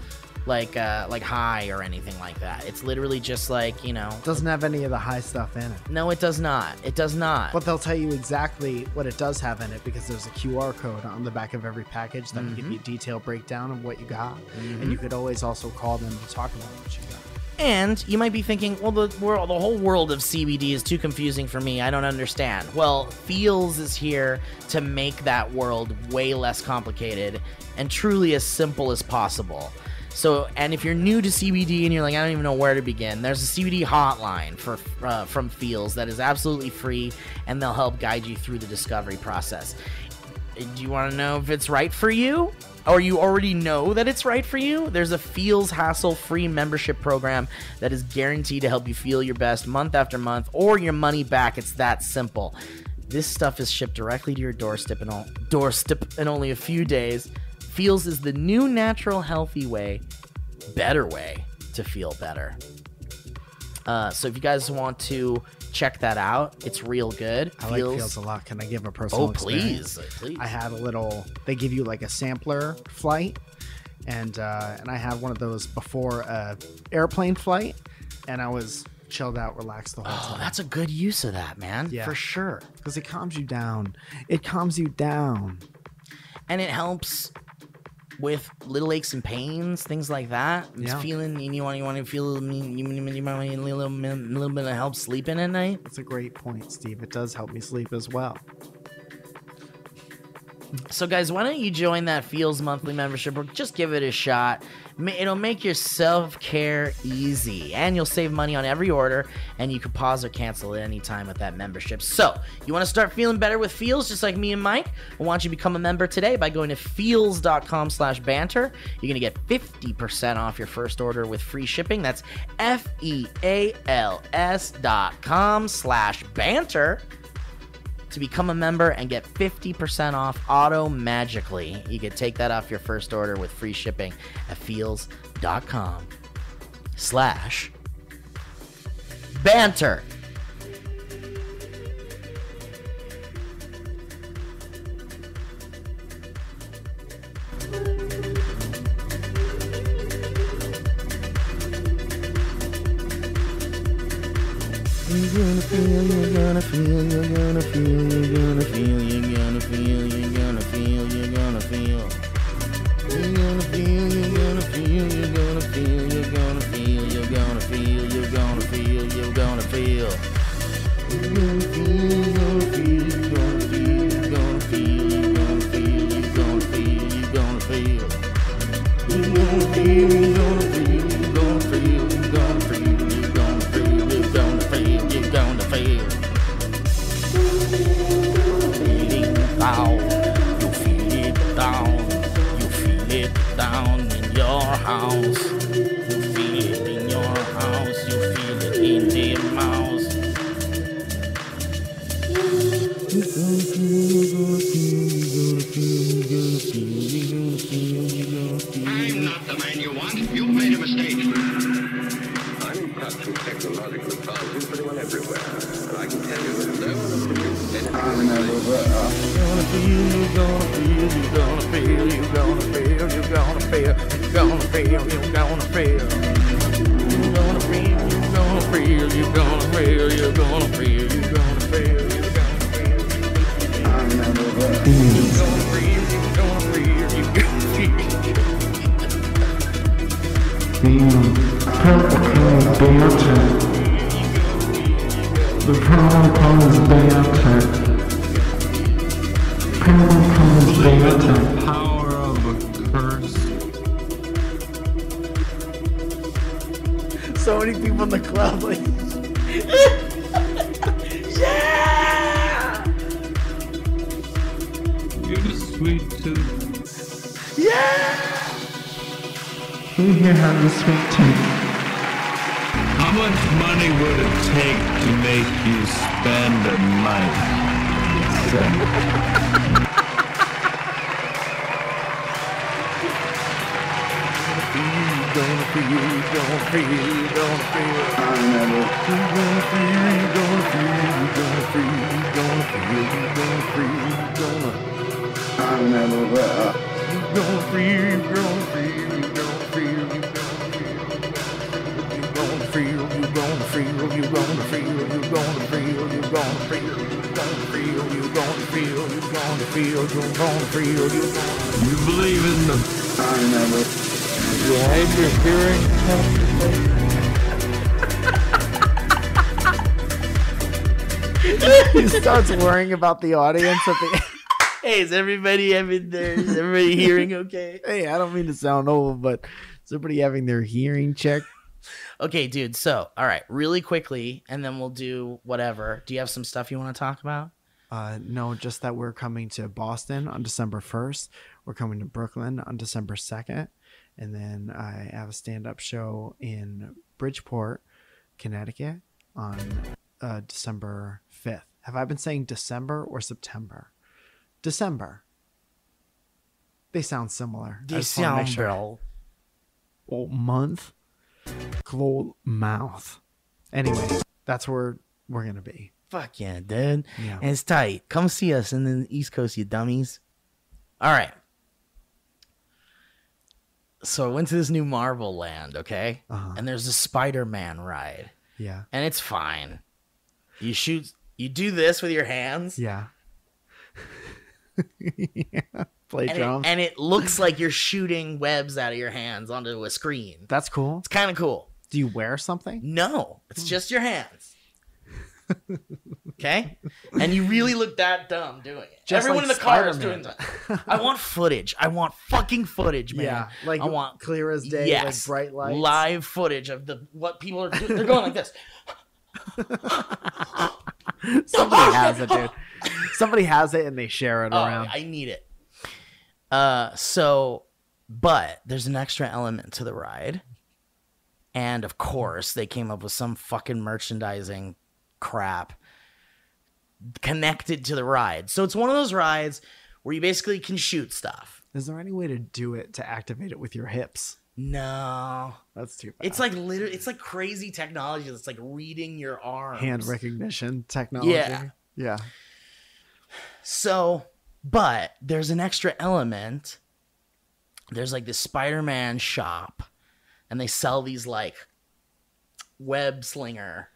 like high or anything like that. It's literally just like, you know. Doesn't have any of the high stuff in it. No, it does not. It does not. But they'll tell you exactly what it does have in it because there's a QR code on the back of every package that will give you a detailed breakdown of what you got. And you could always also call them to talk about what you got. And you might be thinking, well, the whole world of CBD is too confusing for me. I don't understand. Well, Feels is here to make that world way less complicated and truly as simple as possible. So, and if you're new to CBD and you're like, I don't even know where to begin, there's a CBD hotline from Feels that is absolutely free, and they'll help guide you through the discovery process. Do you want to know if it's right for you? Or you already know that it's right for you? There's a Feels hassle-free membership program that is guaranteed to help you feel your best month after month or your money back. It's that simple. This stuff is shipped directly to your doorstep in only a few days. Feels is the new natural, healthy way, better way to feel better. So if you guys want to check that out, it's real good. I like Feels a lot. Can I give a personal experience? Please. I had a little, they give you like a sampler flight, and I had one of those before a airplane flight, and I was chilled out, relaxed the whole Oh, time. that's a good use of that, man. Yeah. For sure. Because it calms you down. It calms you down. And it helps with little aches and pains, things like that. It's Yeah. feeling, you want to feel, you might need a little bit of help sleeping at night. That's a great point, Steve. It does help me sleep as well. So, guys, why don't you join that Feels monthly membership or just give it a shot? It'll make your self-care easy, and you'll save money on every order, and you can pause or cancel at any time with that membership. So, you want to start feeling better with Feels, just like me and Mike? Why don't you become a member today by going to feels.com/banter. You're going to get 50% off your first order with free shipping. That's feals.com/banter. To become a member and get 50% off magically. You can take that off your first order with free shipping at feels.com/banter. You're gonna feel, you're gonna feel, you're gonna feel, you're gonna feel, you're gonna feel, you're gonna feel, you're gonna feel. You're gonna feel, you're gonna feel, you're gonna feel, you're gonna feel, you're gonna feel, you're gonna feel, you're gonna feel. You're gonna feel, you're gonna feel, you're gonna feel, you're gonna feel, you're gonna feel, you're gonna feel, you're gonna feel. You're gonna feel, you're gonna feel, you're gonna feel, you're gonna feel, you're gonna feel, you're gonna feel, you're gonna feel. Feeling down, you feel it down, you feel it down in your house. You feel it in your house, you feel it in the mouse. You're gonna feel, you're gonna feel, you're gonna feel, you're gonna feel, you're gonna feel, you're gonna feel. I'm not the man you want. You've made a mistake. I'm in touch with technological advances pretty well everywhere. And I can tell you that no one of the produced anything You're gonna feel, you're gonna feel, you're gonna feel, you're gonna feel, you're gonna feel, you're gonna feel, you're gonna feel. You're gonna feel, you're gonna feel, you're gonna feel, you're gonna feel, you're gonna feel, you're gonna feel. The promo code is Banter. Promo code is Banter. Power of a curse. So many people in the club, like, You're the sweet tooth. Who here has a sweet tooth? How much money would it take to make you spend a night? You believe in the Behavior hearing he starts worrying about the audience at the Hey, is everybody having is everybody hearing okay? Hey, I don't mean to sound old, but is everybody having their hearing checked? Okay, dude. So, all right, really quickly, and then we'll do whatever. Do you have some stuff you want to talk about? No, just that we're coming to Boston on December 1st. We're coming to Brooklyn on December 2nd. And then I have a stand-up show in Bridgeport, Connecticut on December 5th. Have I been saying December or September? December. They sound similar. I just wanna make sure. Oh, month. Close mouth. Anyway, that's where we're going to be. Fuck yeah, dude. Yeah. And it's tight. Come see us in the East Coast, you dummies. All right. So I went to this new Marvel land, okay? Uh-huh. And there's a Spider-Man ride. Yeah. And it's fine. You do this with your hands. Yeah. Yeah. Play And drums. it looks like you're shooting webs out of your hands onto a screen. That's cool. It's kind of cool. Do you wear something? No, it's just your hands. Okay? And you really look that dumb doing it. Just Everyone like in the car is Spider-Man. doing that. I want footage. I want fucking footage, man. Yeah. Like I want clear as day, yes, like bright lights. live footage of what people are doing. They're going like this. Somebody has it, dude. Somebody has it and they share it Oh, around. I need it. But there's an extra element to the ride. And of course, they came up with some fucking merchandising crap connected to the ride. So it's one of those rides where you basically can shoot stuff. Is there any way to do it to activate it with your hips? No. That's too bad. It's like literally, it's like crazy technology that's like reading your arms. hand recognition technology. Yeah. Yeah. So, but there's an extra element. There's like this Spider-Man shop, and they sell these like web slinger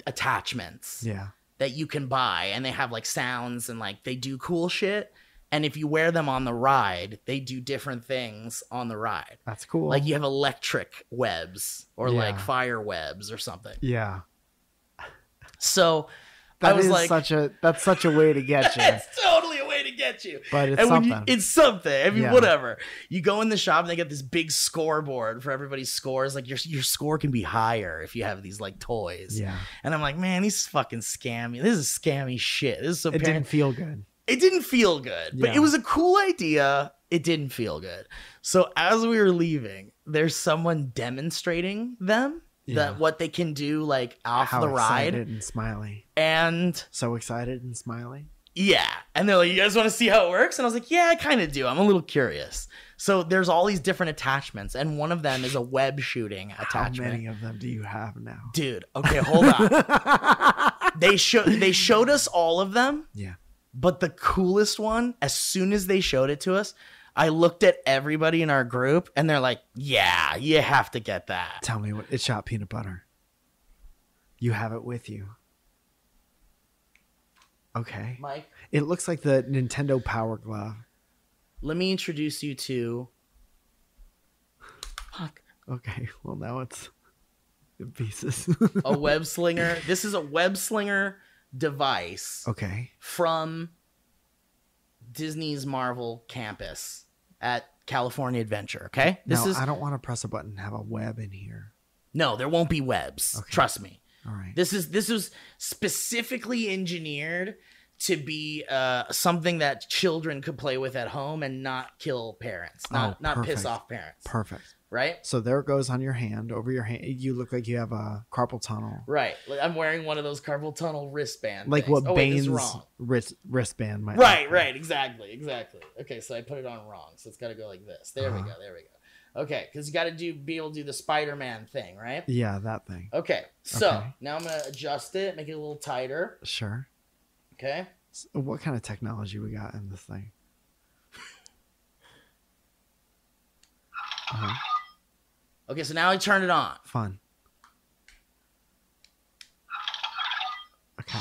attachments Yeah. that you can buy, and they have like sounds and like they do cool shit. And if you wear them on the ride, they do different things on the ride. That's cool. Like you have electric webs or Yeah. like fire webs or something. yeah. So That I was is like, that's such a way to get you. it's totally a way to get you. But it's and when something. it's something. I mean, Yeah. whatever. You go in the shop and they get this big scoreboard for everybody's scores. Like your score can be higher if you have these like toys. Yeah. And I'm like, man, these is fucking scammy. This is scammy shit. This is so It didn't feel good. It didn't feel good, but Yeah. it was a cool idea. It didn't feel good. So as we were leaving, there's someone demonstrating them Yeah. that what they can do like off How the ride. excited and smiley. And So excited and smiley. yeah. And they're like, you guys want to see how it works? And I was like, yeah, I kind of do. I'm a little curious. So there's all these different attachments. And one of them is a web shooting attachment. How many of them do you have now? Dude, okay, hold on. They showed us all of them. Yeah. But the coolest one, as soon as they showed it to us, I looked at everybody in our group and they're like, yeah, you have to get that. Tell me what it's shot peanut butter. You have it with you. Okay. Mike, It looks like the Nintendo Power Glove. let me introduce you to. Fuck. Okay. Well, now it's in pieces. A web slinger. This is a web slinger device Okay. from Disney's Marvel campus at California Adventure. Okay, Now, I don't want to press a button and have a web in here. no, there won't be webs. Okay. Trust me. All right. This was specifically engineered to be something that children could play with at home and not kill parents, not piss perfect. off parents. Perfect. Right. So there it goes on your hand, over your hand. You look like you have a carpal tunnel. Right. Like, I'm wearing one of those carpal tunnel wristband. Like things. what Oh, wait, this is Bane's wrong. wristband might Right, look like. right, exactly. Okay, so I put it on wrong, so it's got to go like this. There we go. Okay, because you got to be able to do the Spider-Man thing, right? Yeah, that thing. Okay, so Okay. now I'm gonna adjust it, make it a little tighter. Sure. Okay. So what kind of technology we got in this thing? Uh-huh. Okay, so now I turn it on. Fun. Okay.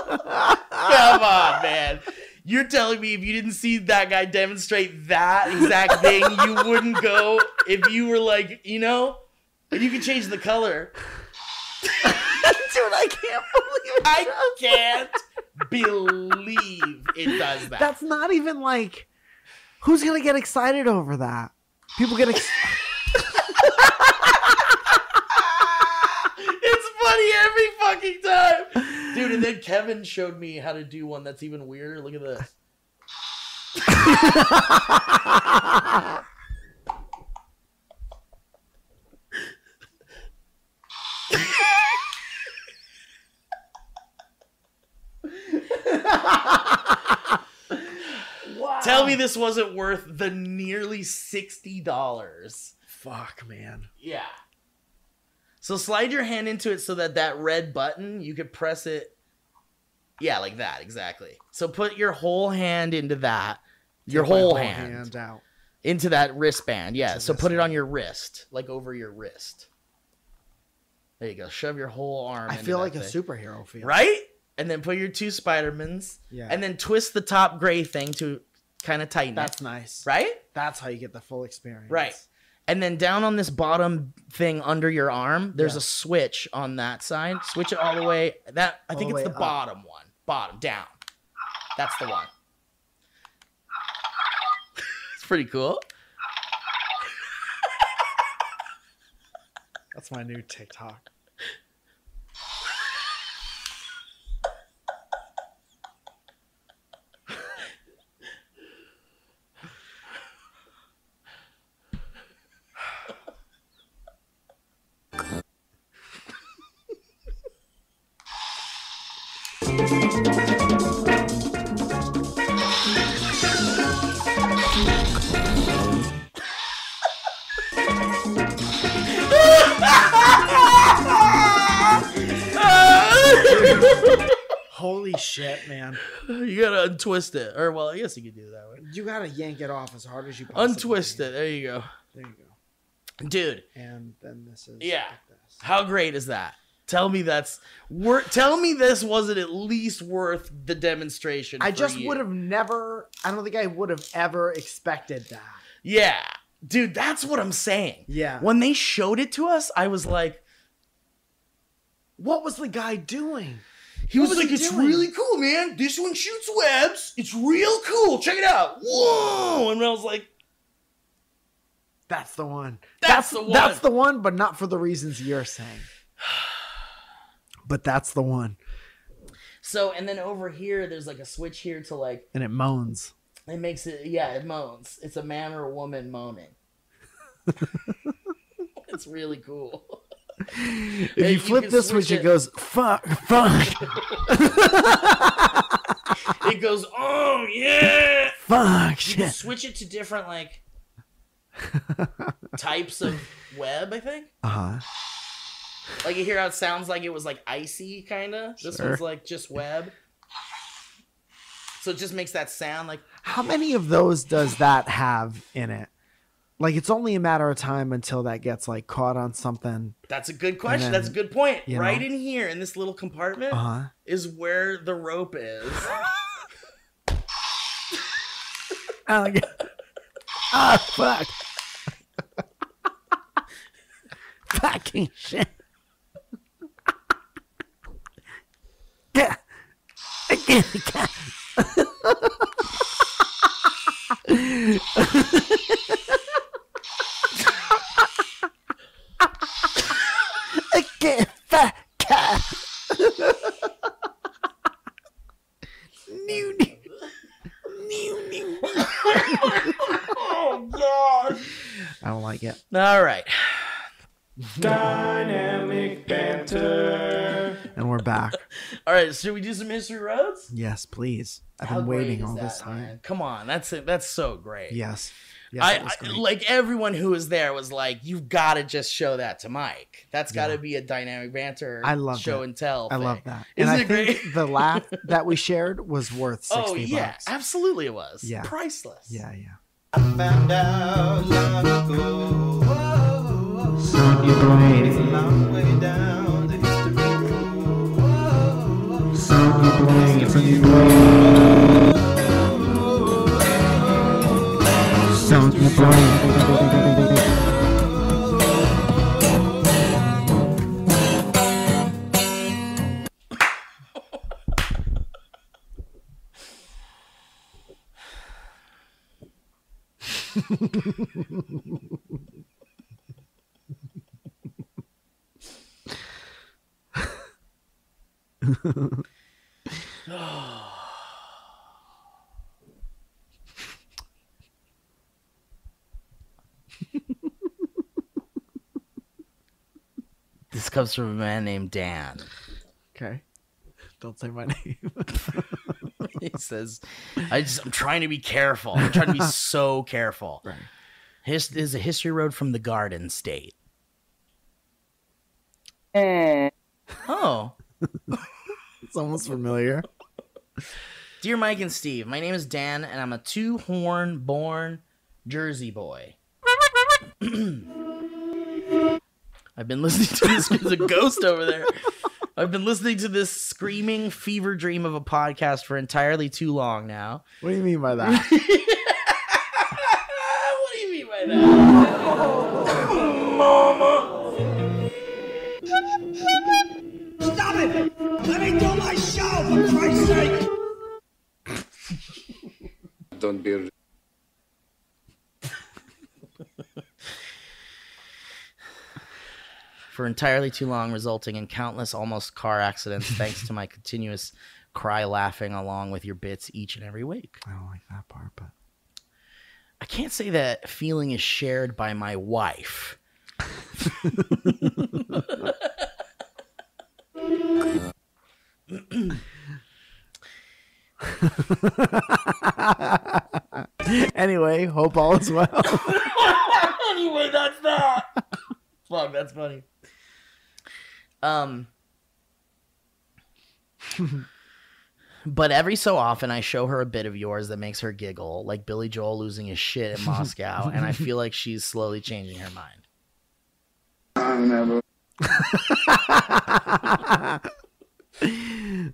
Come on, man. You're telling me if you didn't see that guy demonstrate that exact thing, you wouldn't go if you were like, you know, and you could change the color. Dude, I can't believe it. I can't believe it does that. That's not even like, who's gonna get excited over that? People get excited. It's funny every fucking time. Dude, and then Kevin showed me how to do one that's even weirder. Look at this. Tell me this wasn't worth the nearly $60 fuck, man. Yeah. So slide your hand into it so that red button, you could press it. Yeah, like that, exactly. So put your whole hand into that. Your Take my whole hand out. into that wristband. Yeah, To so this put it one. on your wrist, like over your wrist. There you go. Shove your whole arm I into feel that like a thing. superhero feel. Right? And then put your 2 Spider-Mans. Yeah. And then twist the top gray thing to kind of tighten That's it. nice. Right? That's how you get the full experience. Right. And then down on this bottom thing under your arm, there's Yeah. a switch on that side. Switch it all the way. I think the it's way the up. bottom one. Bottom, down. That's the one. It's pretty cool. That's my new TikTok. Holy shit, man. You gotta untwist it. Or, well, I guess you could do it that way. You gotta yank it off as hard as you possibly Untwist can. it. There you go. There you go. Dude, And then this is Yeah. like this. how great is that? Tell me tell me this wasn't at least worth the demonstration. I for just you. would have never, I don't think I would have ever expected that. Yeah. Dude, that's what I'm saying. Yeah. When they showed it to us, I was like, What was the guy doing? he What was was like, he it's doing?" really cool, man. This one shoots webs. It's real cool. Check it out. Whoa. And I was like, That's the one. That's the one. That's the one, but not for the reasons you're saying. But that's the one. so, and then over here, there's like a switch here to like, And it moans. it makes it, yeah, it moans. It's a man or a woman moaning. It's really cool. If Hey, you flip can this switch, switch it goes, fuck, fuck, It goes, oh, yeah. fuck, You can shit. switch it to different, like, types of web, I think. Uh-huh. Like, you hear how it sounds like it was, like, icy, kind of. This Sure. one's, like, just web. So it just makes that sound, like, How many of those does that have in it? Like, it's only a matter of time until that gets, like, caught on something. that's a good question. then, That's a good point. you Right know. in here, in this little compartment, Uh-huh. is where the rope is. Oh, yeah. Ah, fuck. Fucking shit. Yeah. Again. Again. Fuck. New. Oh, God. I don't like it. All right. Dynamic banter. And we're back. All right, should we do some History Roads? Yes, please. I've How been great waiting is all that, this time. man? Come on, that's so great. Yes. Yes, it was I great. like everyone who was there was like, you've got to just show that to Mike. That's got to be a dynamic banter. I love show that. and tell. I thing. love that. Isn't And I it think great? the laugh that we shared was worth 60 Oh yeah, bucks. absolutely it was. Yeah. Priceless. Yeah, yeah. Found out long ago. Whoa, Son, your brain is a long way down the history road. Whoa, Son, your brain is a road. Son, your brain. This comes from a man named Dan. Okay. Don't say my name. He says, I'm trying to be careful. I'm trying to be so careful. Right. Is a history road from the Garden State. Oh. It's almost familiar. Dear Mike and Steve, my name is Dan, and I'm a two-horn born Jersey boy. I've been listening to this. There's a ghost over there. I've been listening to this screaming fever dream of a podcast for entirely too long now. What do you mean by that? What do you mean by that? Mama. Stop it! Let me do my show, for Christ's sake! Don't be... For entirely too long, resulting in countless almost car accidents thanks to my continuous cry laughing along with your bits each and every week. I don't like that part, but... I can't say that feeling is shared by my wife. Anyway, hope all is well. Anyway, that's that. Fuck, that's funny. But every so often I show her a bit of yours that makes her giggle, like Billy Joel losing his shit in Moscow, and I feel like she's slowly changing her mind.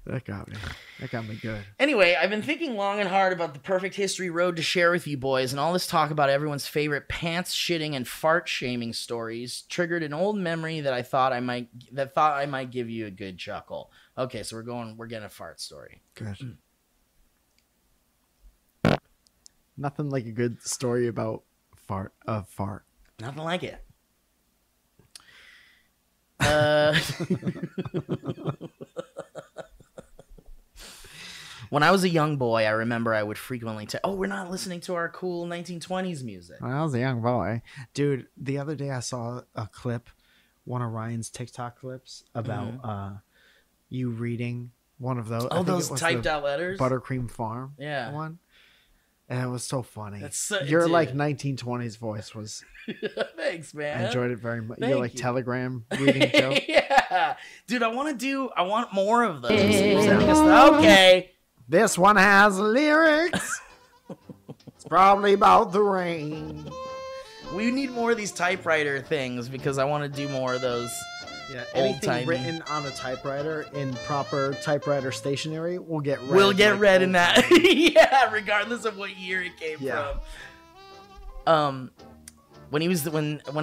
That got me. That got me good. Anyway, I've been thinking long and hard about the perfect history road to share with you boys, and all this talk about everyone's favorite pants shitting and fart shaming stories triggered an old memory that I thought I might give you a good chuckle. Okay, so we're getting a fart story. Good. Nothing like a good story about fart. Nothing like it. When I was a young boy, I remember I would frequently we're not listening to our cool 1920s music. When I was a young boy. Dude, the other day I saw a clip, one of Ryan's TikTok clips about you reading one of those. Oh, those typed out letters? Buttercream Farm one. And it was so funny. Your like 1920s voice was... Thanks, man. I enjoyed it very much. Thank Your like you. telegram reading joke. Yeah. Dude, I want more of those. Okay. This one has lyrics. It's probably about the rain. We need more of these typewriter things because I want to do more of those. Yeah, old-timey. anything written on a typewriter in proper typewriter stationery will get read. We'll get like read in that. Yeah, regardless of what year it came from. When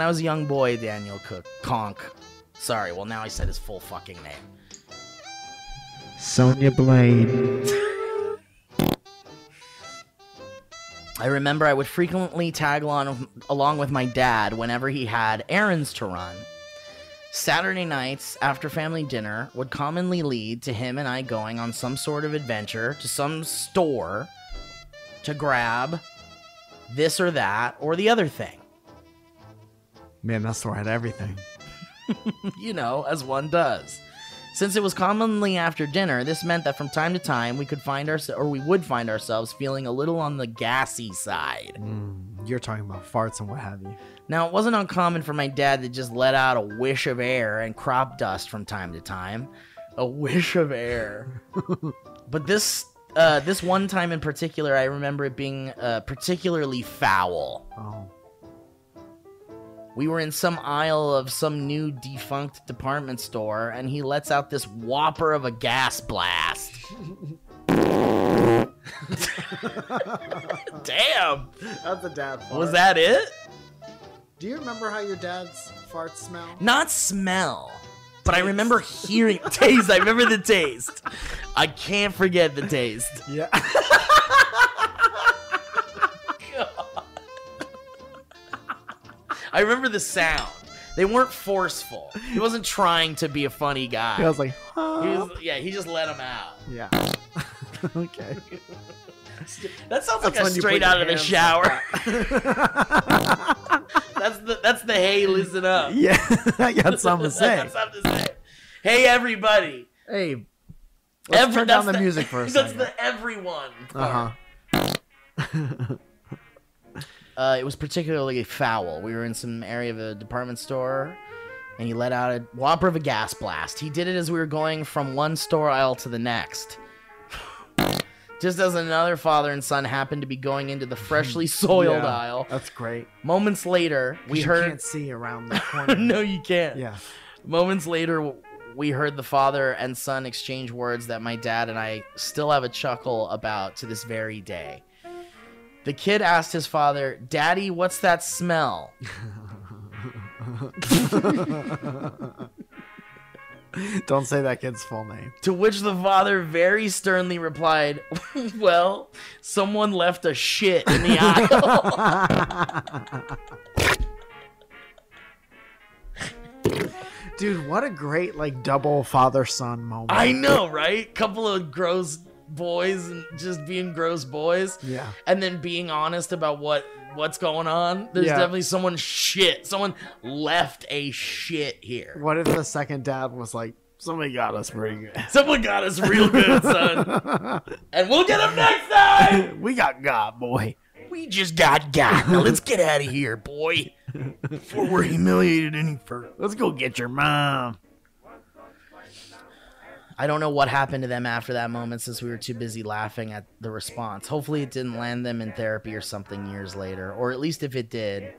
I was a young boy, Daniel Conk. Sorry, well now I said his full fucking name. Sonia Blade. I remember I would frequently tag along with my dad whenever he had errands to run. Saturday nights after family dinner would commonly lead to him and I going on some sort of adventure to some store to grab this or that or the other thing. Man, that store had everything. You know, as one does. Since it was commonly after dinner, this meant that from time to time we would find ourselves feeling a little on the gassy side. You're talking about farts and what have you. Now, it wasn't uncommon for my dad to just let out a wish of air and crop dust from time to time. A wish of air. But this one time in particular, I remember it being particularly foul. Oh. We were in some aisle of some new defunct department store, and he lets out this whopper of a gas blast. Damn. That's a dad fart. Was that it? Do you remember how your dad's farts smell? Not smell, but I remember hearing taste. I remember the taste. I can't forget the taste. Yeah. I remember the sound. They weren't forceful. He wasn't trying to be a funny guy. I was like, huh? He just let him out. Yeah. Okay. That sounds like That's a when you straight put your out of the hands shower. That's the hey, listen up. Yeah, I got something to say. I got something to say. Hey, everybody. Hey, let's turn down the music for a That's second. the everyone. Uh-huh. It was particularly foul. We were in some area of a department store, and he let out a whopper of a gas blast. He did it as we were going from one store aisle to the next. Just as another father and son happened to be going into the freshly soiled aisle. That's great. Moments later, we heard... You can't see around the corner. No, you can't. Yeah. Moments later, we heard the father and son exchange words that my dad and I still have a chuckle about to this very day. The kid asked his father, "Daddy, what's that smell?" Don't say that kid's full name. To which the father very sternly replied, "Well, someone left a shit in the aisle." Dude, what a great double father-son moment. I know, right? Couple of gross boys and just being gross boys. Yeah. And then being honest about what's going on. There's definitely someone left a shit here. What if the second dad was like, somebody got us pretty good. Someone got us real good, son. And we'll get them next time. We got boy. We just got. Now let's get out of here, boy. Before we're humiliated any further. Let's go get your mom. I don't know what happened to them after that moment since we were too busy laughing at the response. Hopefully it didn't land them in therapy or something years later. Or at least if it did,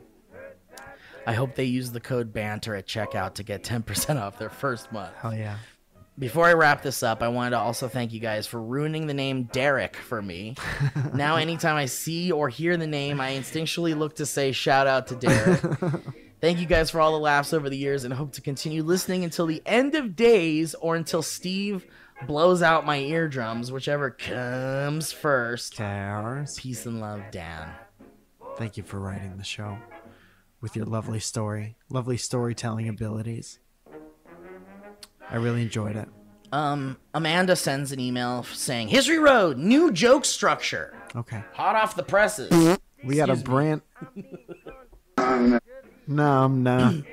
I hope they used the code BANTER at checkout to get 10% off their first month. Hell yeah. Before I wrap this up, I wanted to also thank you guys for ruining the name Derek for me. Now anytime I see or hear the name, I instinctually look to say shout out to Derek. Thank you guys for all the laughs over the years and hope to continue listening until the end of days or until Steve blows out my eardrums, whichever comes first. Peace and love, Dan. Thank you for writing the show with your lovely storytelling abilities. I really enjoyed it. Amanda sends an email saying, History Road, new joke structure. Okay. Hot off the presses. We got a brand... Nom nom.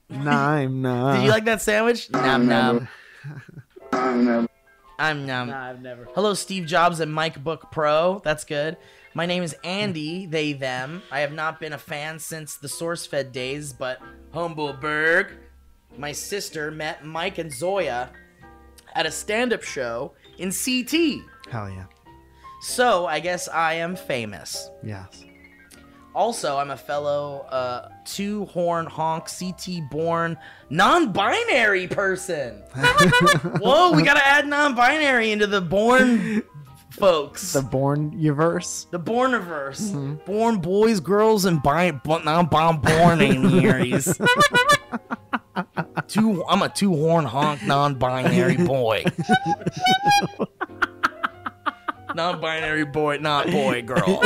Nom nom. Did you like that sandwich? Nom nom. I'm nom. Nah, I've never. Hello, Steve Jobs and Mike Book Pro. That's good. My name is Andy, they, them. I have not been a fan since the SourceFed days, but Humbleberg, my sister, met Mike and Zoya at a stand-up show in CT. Hell yeah. So, I guess I am famous. Yes. Also, I'm a fellow two-horn honk, CT-born, non-binary person. Whoa, we gotta add non-binary into the born folks. The Born-universe? The Borniverse. Mm-hmm. Born boys, girls, and non-binaries. I'm a two-horn honk, non-binary boy. Non-binary boy, not boy, girl.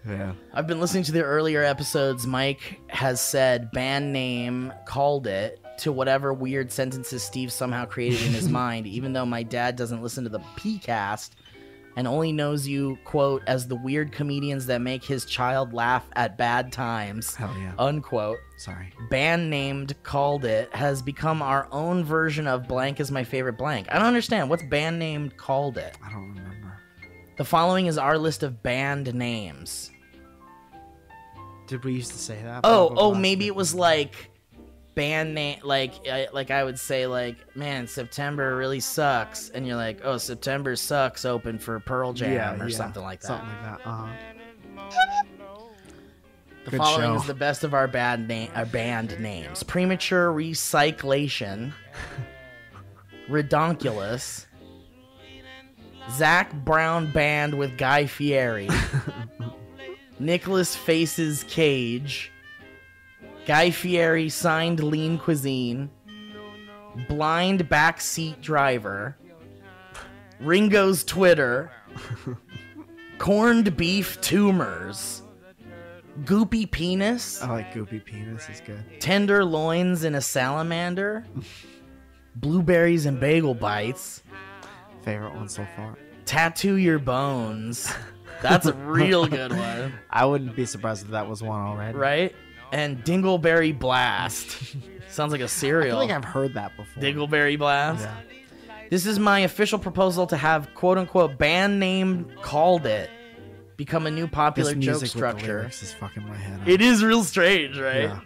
Yeah. I've been listening to the earlier episodes. Mike has said band name, called it, to whatever weird sentences Steve somehow created in his mind, even though my dad doesn't listen to the P-cast and only knows you, quote, as the weird comedians that make his child laugh at bad times. Hell yeah. Unquote. Sorry. Band named Called It has become our own version of blank is my favorite blank. I don't understand. What's band named Called It? I don't remember. The following is our list of band names. Did we used to say that? Maybe it was like band name, like I would say, like, man, September really sucks, and you're like, oh, September sucks, open for Pearl Jam or something like that. Something like that. The Good following show. is the best of our band names: Premature Recyclation, Redonkulous, Zach Brown Band with Guy Fieri, Nicholas Faces Cage, Guy Fieri Signed Lean Cuisine, Blind Backseat Driver, Ringo's Twitter, Corned Beef Tumors, Goopy Penis, I like Goopy Penis. Is good. Tender Loins in a Salamander, Blueberries and Bagel Bites, Favorite one so far. Tattoo Your Bones. That's a real good one. I wouldn't be surprised if that was one already. Right? And Dingleberry Blast. Sounds like a cereal. I feel like I've heard that before. Dingleberry Blast. Yeah. This is my official proposal to have quote-unquote band name called it become a new popular This joke music with the structure. lyrics is fucking my head up. It is real strange, right? Yeah.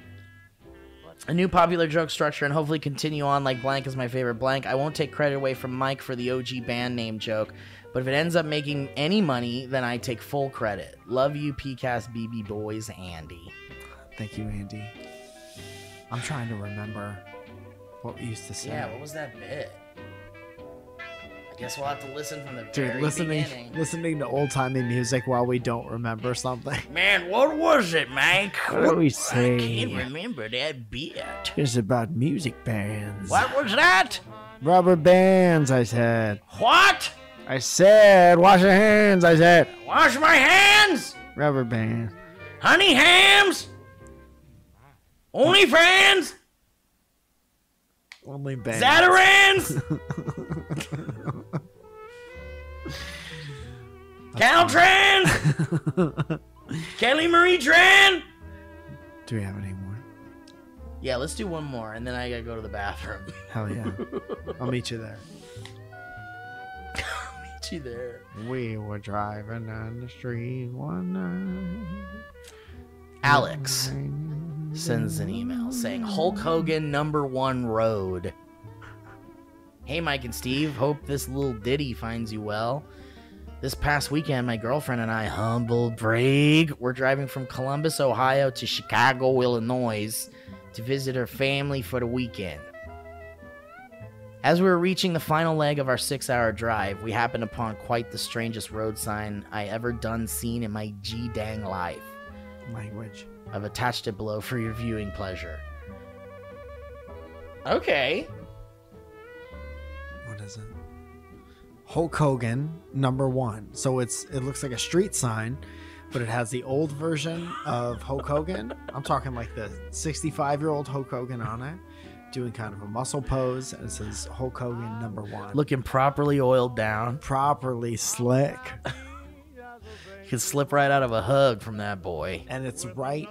A new popular joke structure and hopefully continue on like blank is my favorite blank. I won't take credit away from Mike for the OG band name joke, but if it ends up making any money, then I take full credit. Love you, PCast BB Boys, Andy. Thank you, Andy. I'm trying to remember what we used to say. Yeah, what was that bit? I guess we'll have to listen from the Dude, very beginning. listening to old-timey music while we don't remember something. Man, what was it, Mike? What do we I say? can't remember that bit. It's about music bands. What was that? Rubber bands, I said. What? I said, wash your hands, I said. Wash my hands? Rubber band. Honey hams? OnlyFans? Only bands. Zatarans? Caltrans? Kelly Marie Tran? Do we have any more? Yeah, let's do one more, and then I gotta go to the bathroom. Hell yeah. I'll meet you there. Meet you there. We were driving down the street one night. Alex sends an email saying Hulk Hogan #1 road. Hey Mike and Steve, hope this little ditty finds you well. This past weekend, my girlfriend and I, humble brag, we're driving from Columbus, Ohio to Chicago, Illinois to visit her family for the weekend. As we were reaching the final leg of our 6-hour drive, we happened upon quite the strangest road sign I ever done seen in my G-dang life. Language. I've attached it below for your viewing pleasure. Okay. What is it? Hulk Hogan #1. So it looks like a street sign, but it has the old version of Hulk Hogan. I'm talking like the 65-year-old Hulk Hogan on it, doing kind of a muscle pose, and it says Hulk Hogan #1. Looking properly oiled down. Properly slick. You could slip right out of a hug from that boy. And it's right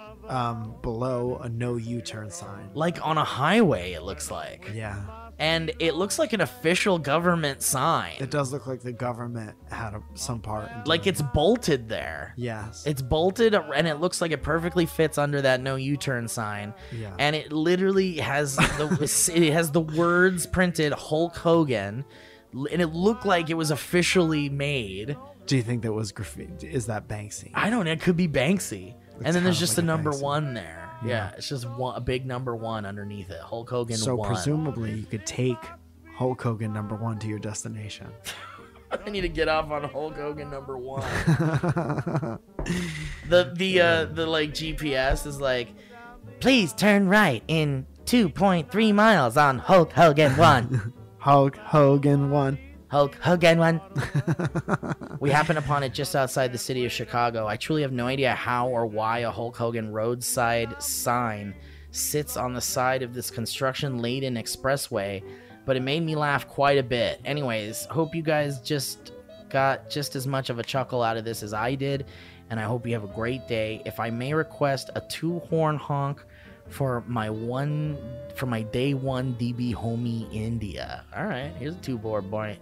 below a no U-turn sign. Like on a highway, it looks like. Yeah. And it looks like an official government sign. It does look like the government had some part in Like doing it's bolted there. Yes. It's bolted, and it looks like it perfectly fits under that no U-turn sign. Yeah. And it literally has it has the words printed Hulk Hogan, and it looked like it was officially made. Do you think that was graffiti? Is that Banksy? I don't know. It could be Banksy. And then there's just a like a number Banksy. 1 there. Yeah, it's just a big #1 underneath it. Hulk Hogan So 1. presumably you could take Hulk Hogan #1 to your destination. I need to get off on Hulk Hogan #1. the like GPS is like, please turn right in 2.3 miles on Hulk Hogan 1. Hulk Hogan 1. Hulk Hogan 1. We happened upon it just outside the city of Chicago. I truly have no idea how or why a Hulk Hogan roadside sign sits on the side of this construction-laden expressway, but it made me laugh quite a bit. Anyways, hope you guys just got just as much of a chuckle out of this as I did, and I hope you have a great day. If I may request a 2-horn honk for my day one DB homie India. All right, here's a 2-board boy.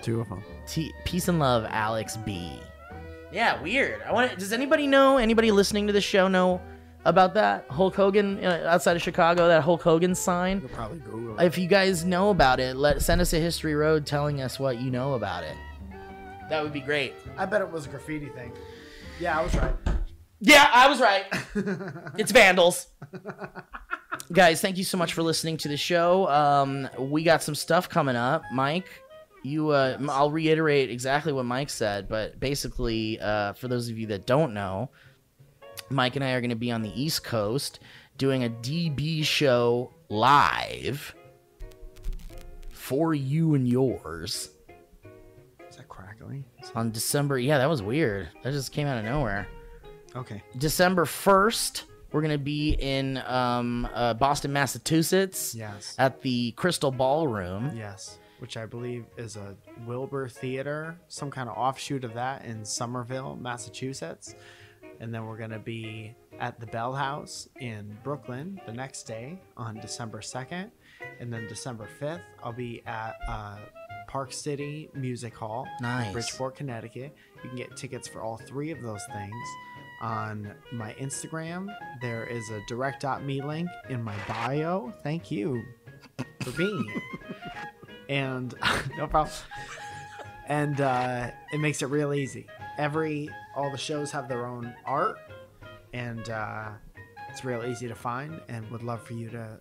2 of them. Peace and love, Alex B. Yeah, weird. Does anybody listening to this show know about that Hulk Hogan outside of Chicago? That Hulk Hogan sign. You'll probably Google it. If you guys know about it, send us a History Road telling us what you know about it. That would be great. I bet it was a graffiti thing. Yeah, I was right. Yeah, I was right. It's vandals. Guys, thank you so much for listening to the show. We got some stuff coming up. Mike, I'll reiterate exactly what Mike said, but basically, for those of you that don't know, Mike and I are going to be on the East Coast doing a DB show live for you and yours. Is that crackling? On December, yeah, that was weird. That just came out of nowhere. Okay. December 1st, we're going to be in Boston, Massachusetts. Yes. At the Crystal Ballroom. Yes. Which I believe is a Wilbur Theater, some kind of offshoot of that in Somerville, Massachusetts. And then we're going to be at the Bell House in Brooklyn the next day on December 2nd. And then December 5th, I'll be at Park City Music Hall Nice. in Bridgeport, Connecticut. You can get tickets for all 3 of those things on my Instagram. There is a direct.me link in my bio. Thank you for being here. And no problem. And it makes it real easy. All the shows have their own art, and it's real easy to find, and would love for you to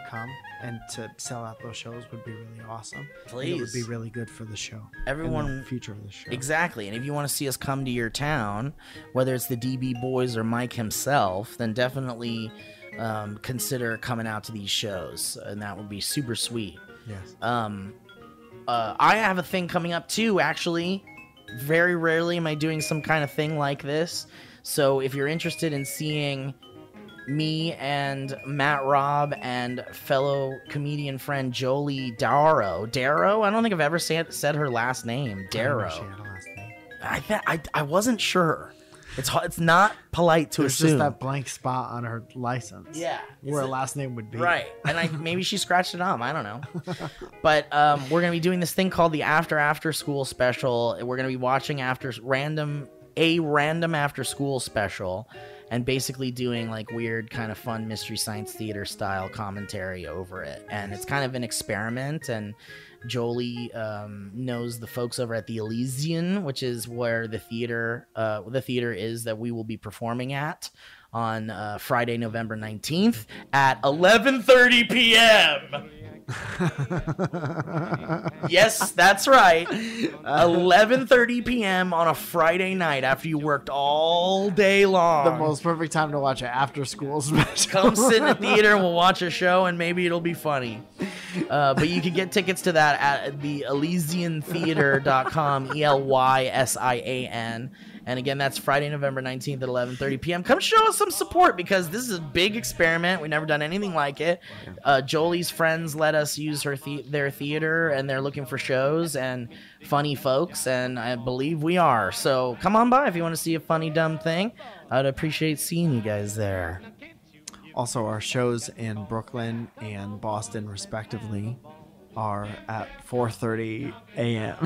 come, and to sell out those shows would be really awesome. Please. And it would be really good for the show. Everyone, and the future of the show. Exactly. And if you want to see us come to your town, whether it's the DB Boys or Mike himself, then definitely consider coming out to these shows, and that would be super sweet. Yes. I have a thing coming up too, actually. Very rarely am I doing some kind of thing like this. So if you're interested in seeing me and Matt Robb and fellow comedian friend Jolie Darrow. I don't think I've ever said her last name. Darrow. She had a last name. I wasn't sure. It's not polite to There's assume. just that blank spot on her license. Yeah, where a last name would be. Right. And maybe she scratched it off. I don't know. But we're going to be doing this thing called the After School Special. We're going to be watching random after school special and basically doing like weird kind of fun Mystery Science Theater style commentary over it. And it's kind of an experiment, and Jolie knows the folks over at the Elysian, which is where the theater is that we will be performing at on Friday, November 19th at 11:30 p.m. Yes, that's right. 11:30 p.m. on a Friday night after you worked all day long. The most perfect time to watch an after school special. Come sit in the theater, we'll watch a show, and maybe it'll be funny. But you can get tickets to that at the ElysianTheater.com, ELYSIAN. And again, that's Friday, November 19th at 11:30 p.m. Come show us some support, because this is a big experiment. We've never done anything like it. Jolie's friends let us use their theater, and they're looking for shows and funny folks, and I believe we are. So come on by if you want to see a funny, dumb thing. I'd appreciate seeing you guys there. Also, our shows in Brooklyn and Boston, respectively, are at 4:30 a.m.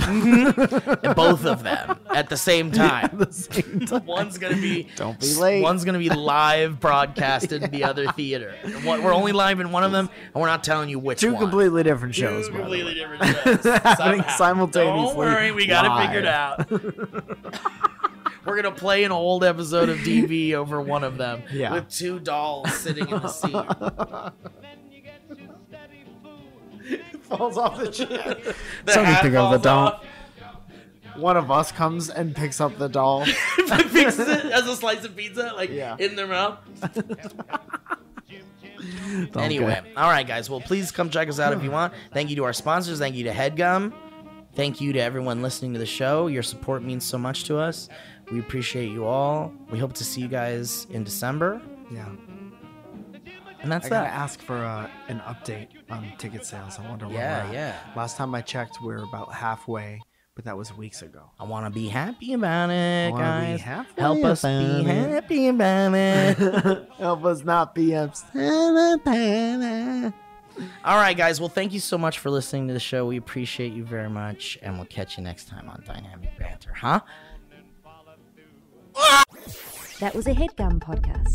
Both of them at the same time. At the same time. One's gonna be don't be late. One's gonna be live broadcasted in the other theater. We're only live in one of them, and we're not telling you which Two one. completely different shows. Two completely different shows. Happening simultaneously. Don't worry, we got it figured out. We're gonna play an old episode of DV over one of them with 2 dolls sitting in the seat. Falls off the chair. Somebody pick up the doll. One of us comes and picks up the doll. Fixes it as a slice of pizza, in their mouth. Anyway, all right, guys. Well, please come check us out if you want. Thank you to our sponsors. Thank you to HeadGum. Thank you to everyone listening to the show. Your support means so much to us. We appreciate you all. We hope to see you guys in December. Yeah. And that's I gotta ask for an update on ticket sales. I wonder where we're at. Yeah. Last time I checked, we were about halfway, but that was weeks ago. I want to be happy about it, guys. Help us be happy about it. Help us not be upset about it. All right, guys. Well, thank you so much for listening to the show. We appreciate you very much, and we'll catch you next time on Dynamic Banter, huh? That was a HeadGum podcast.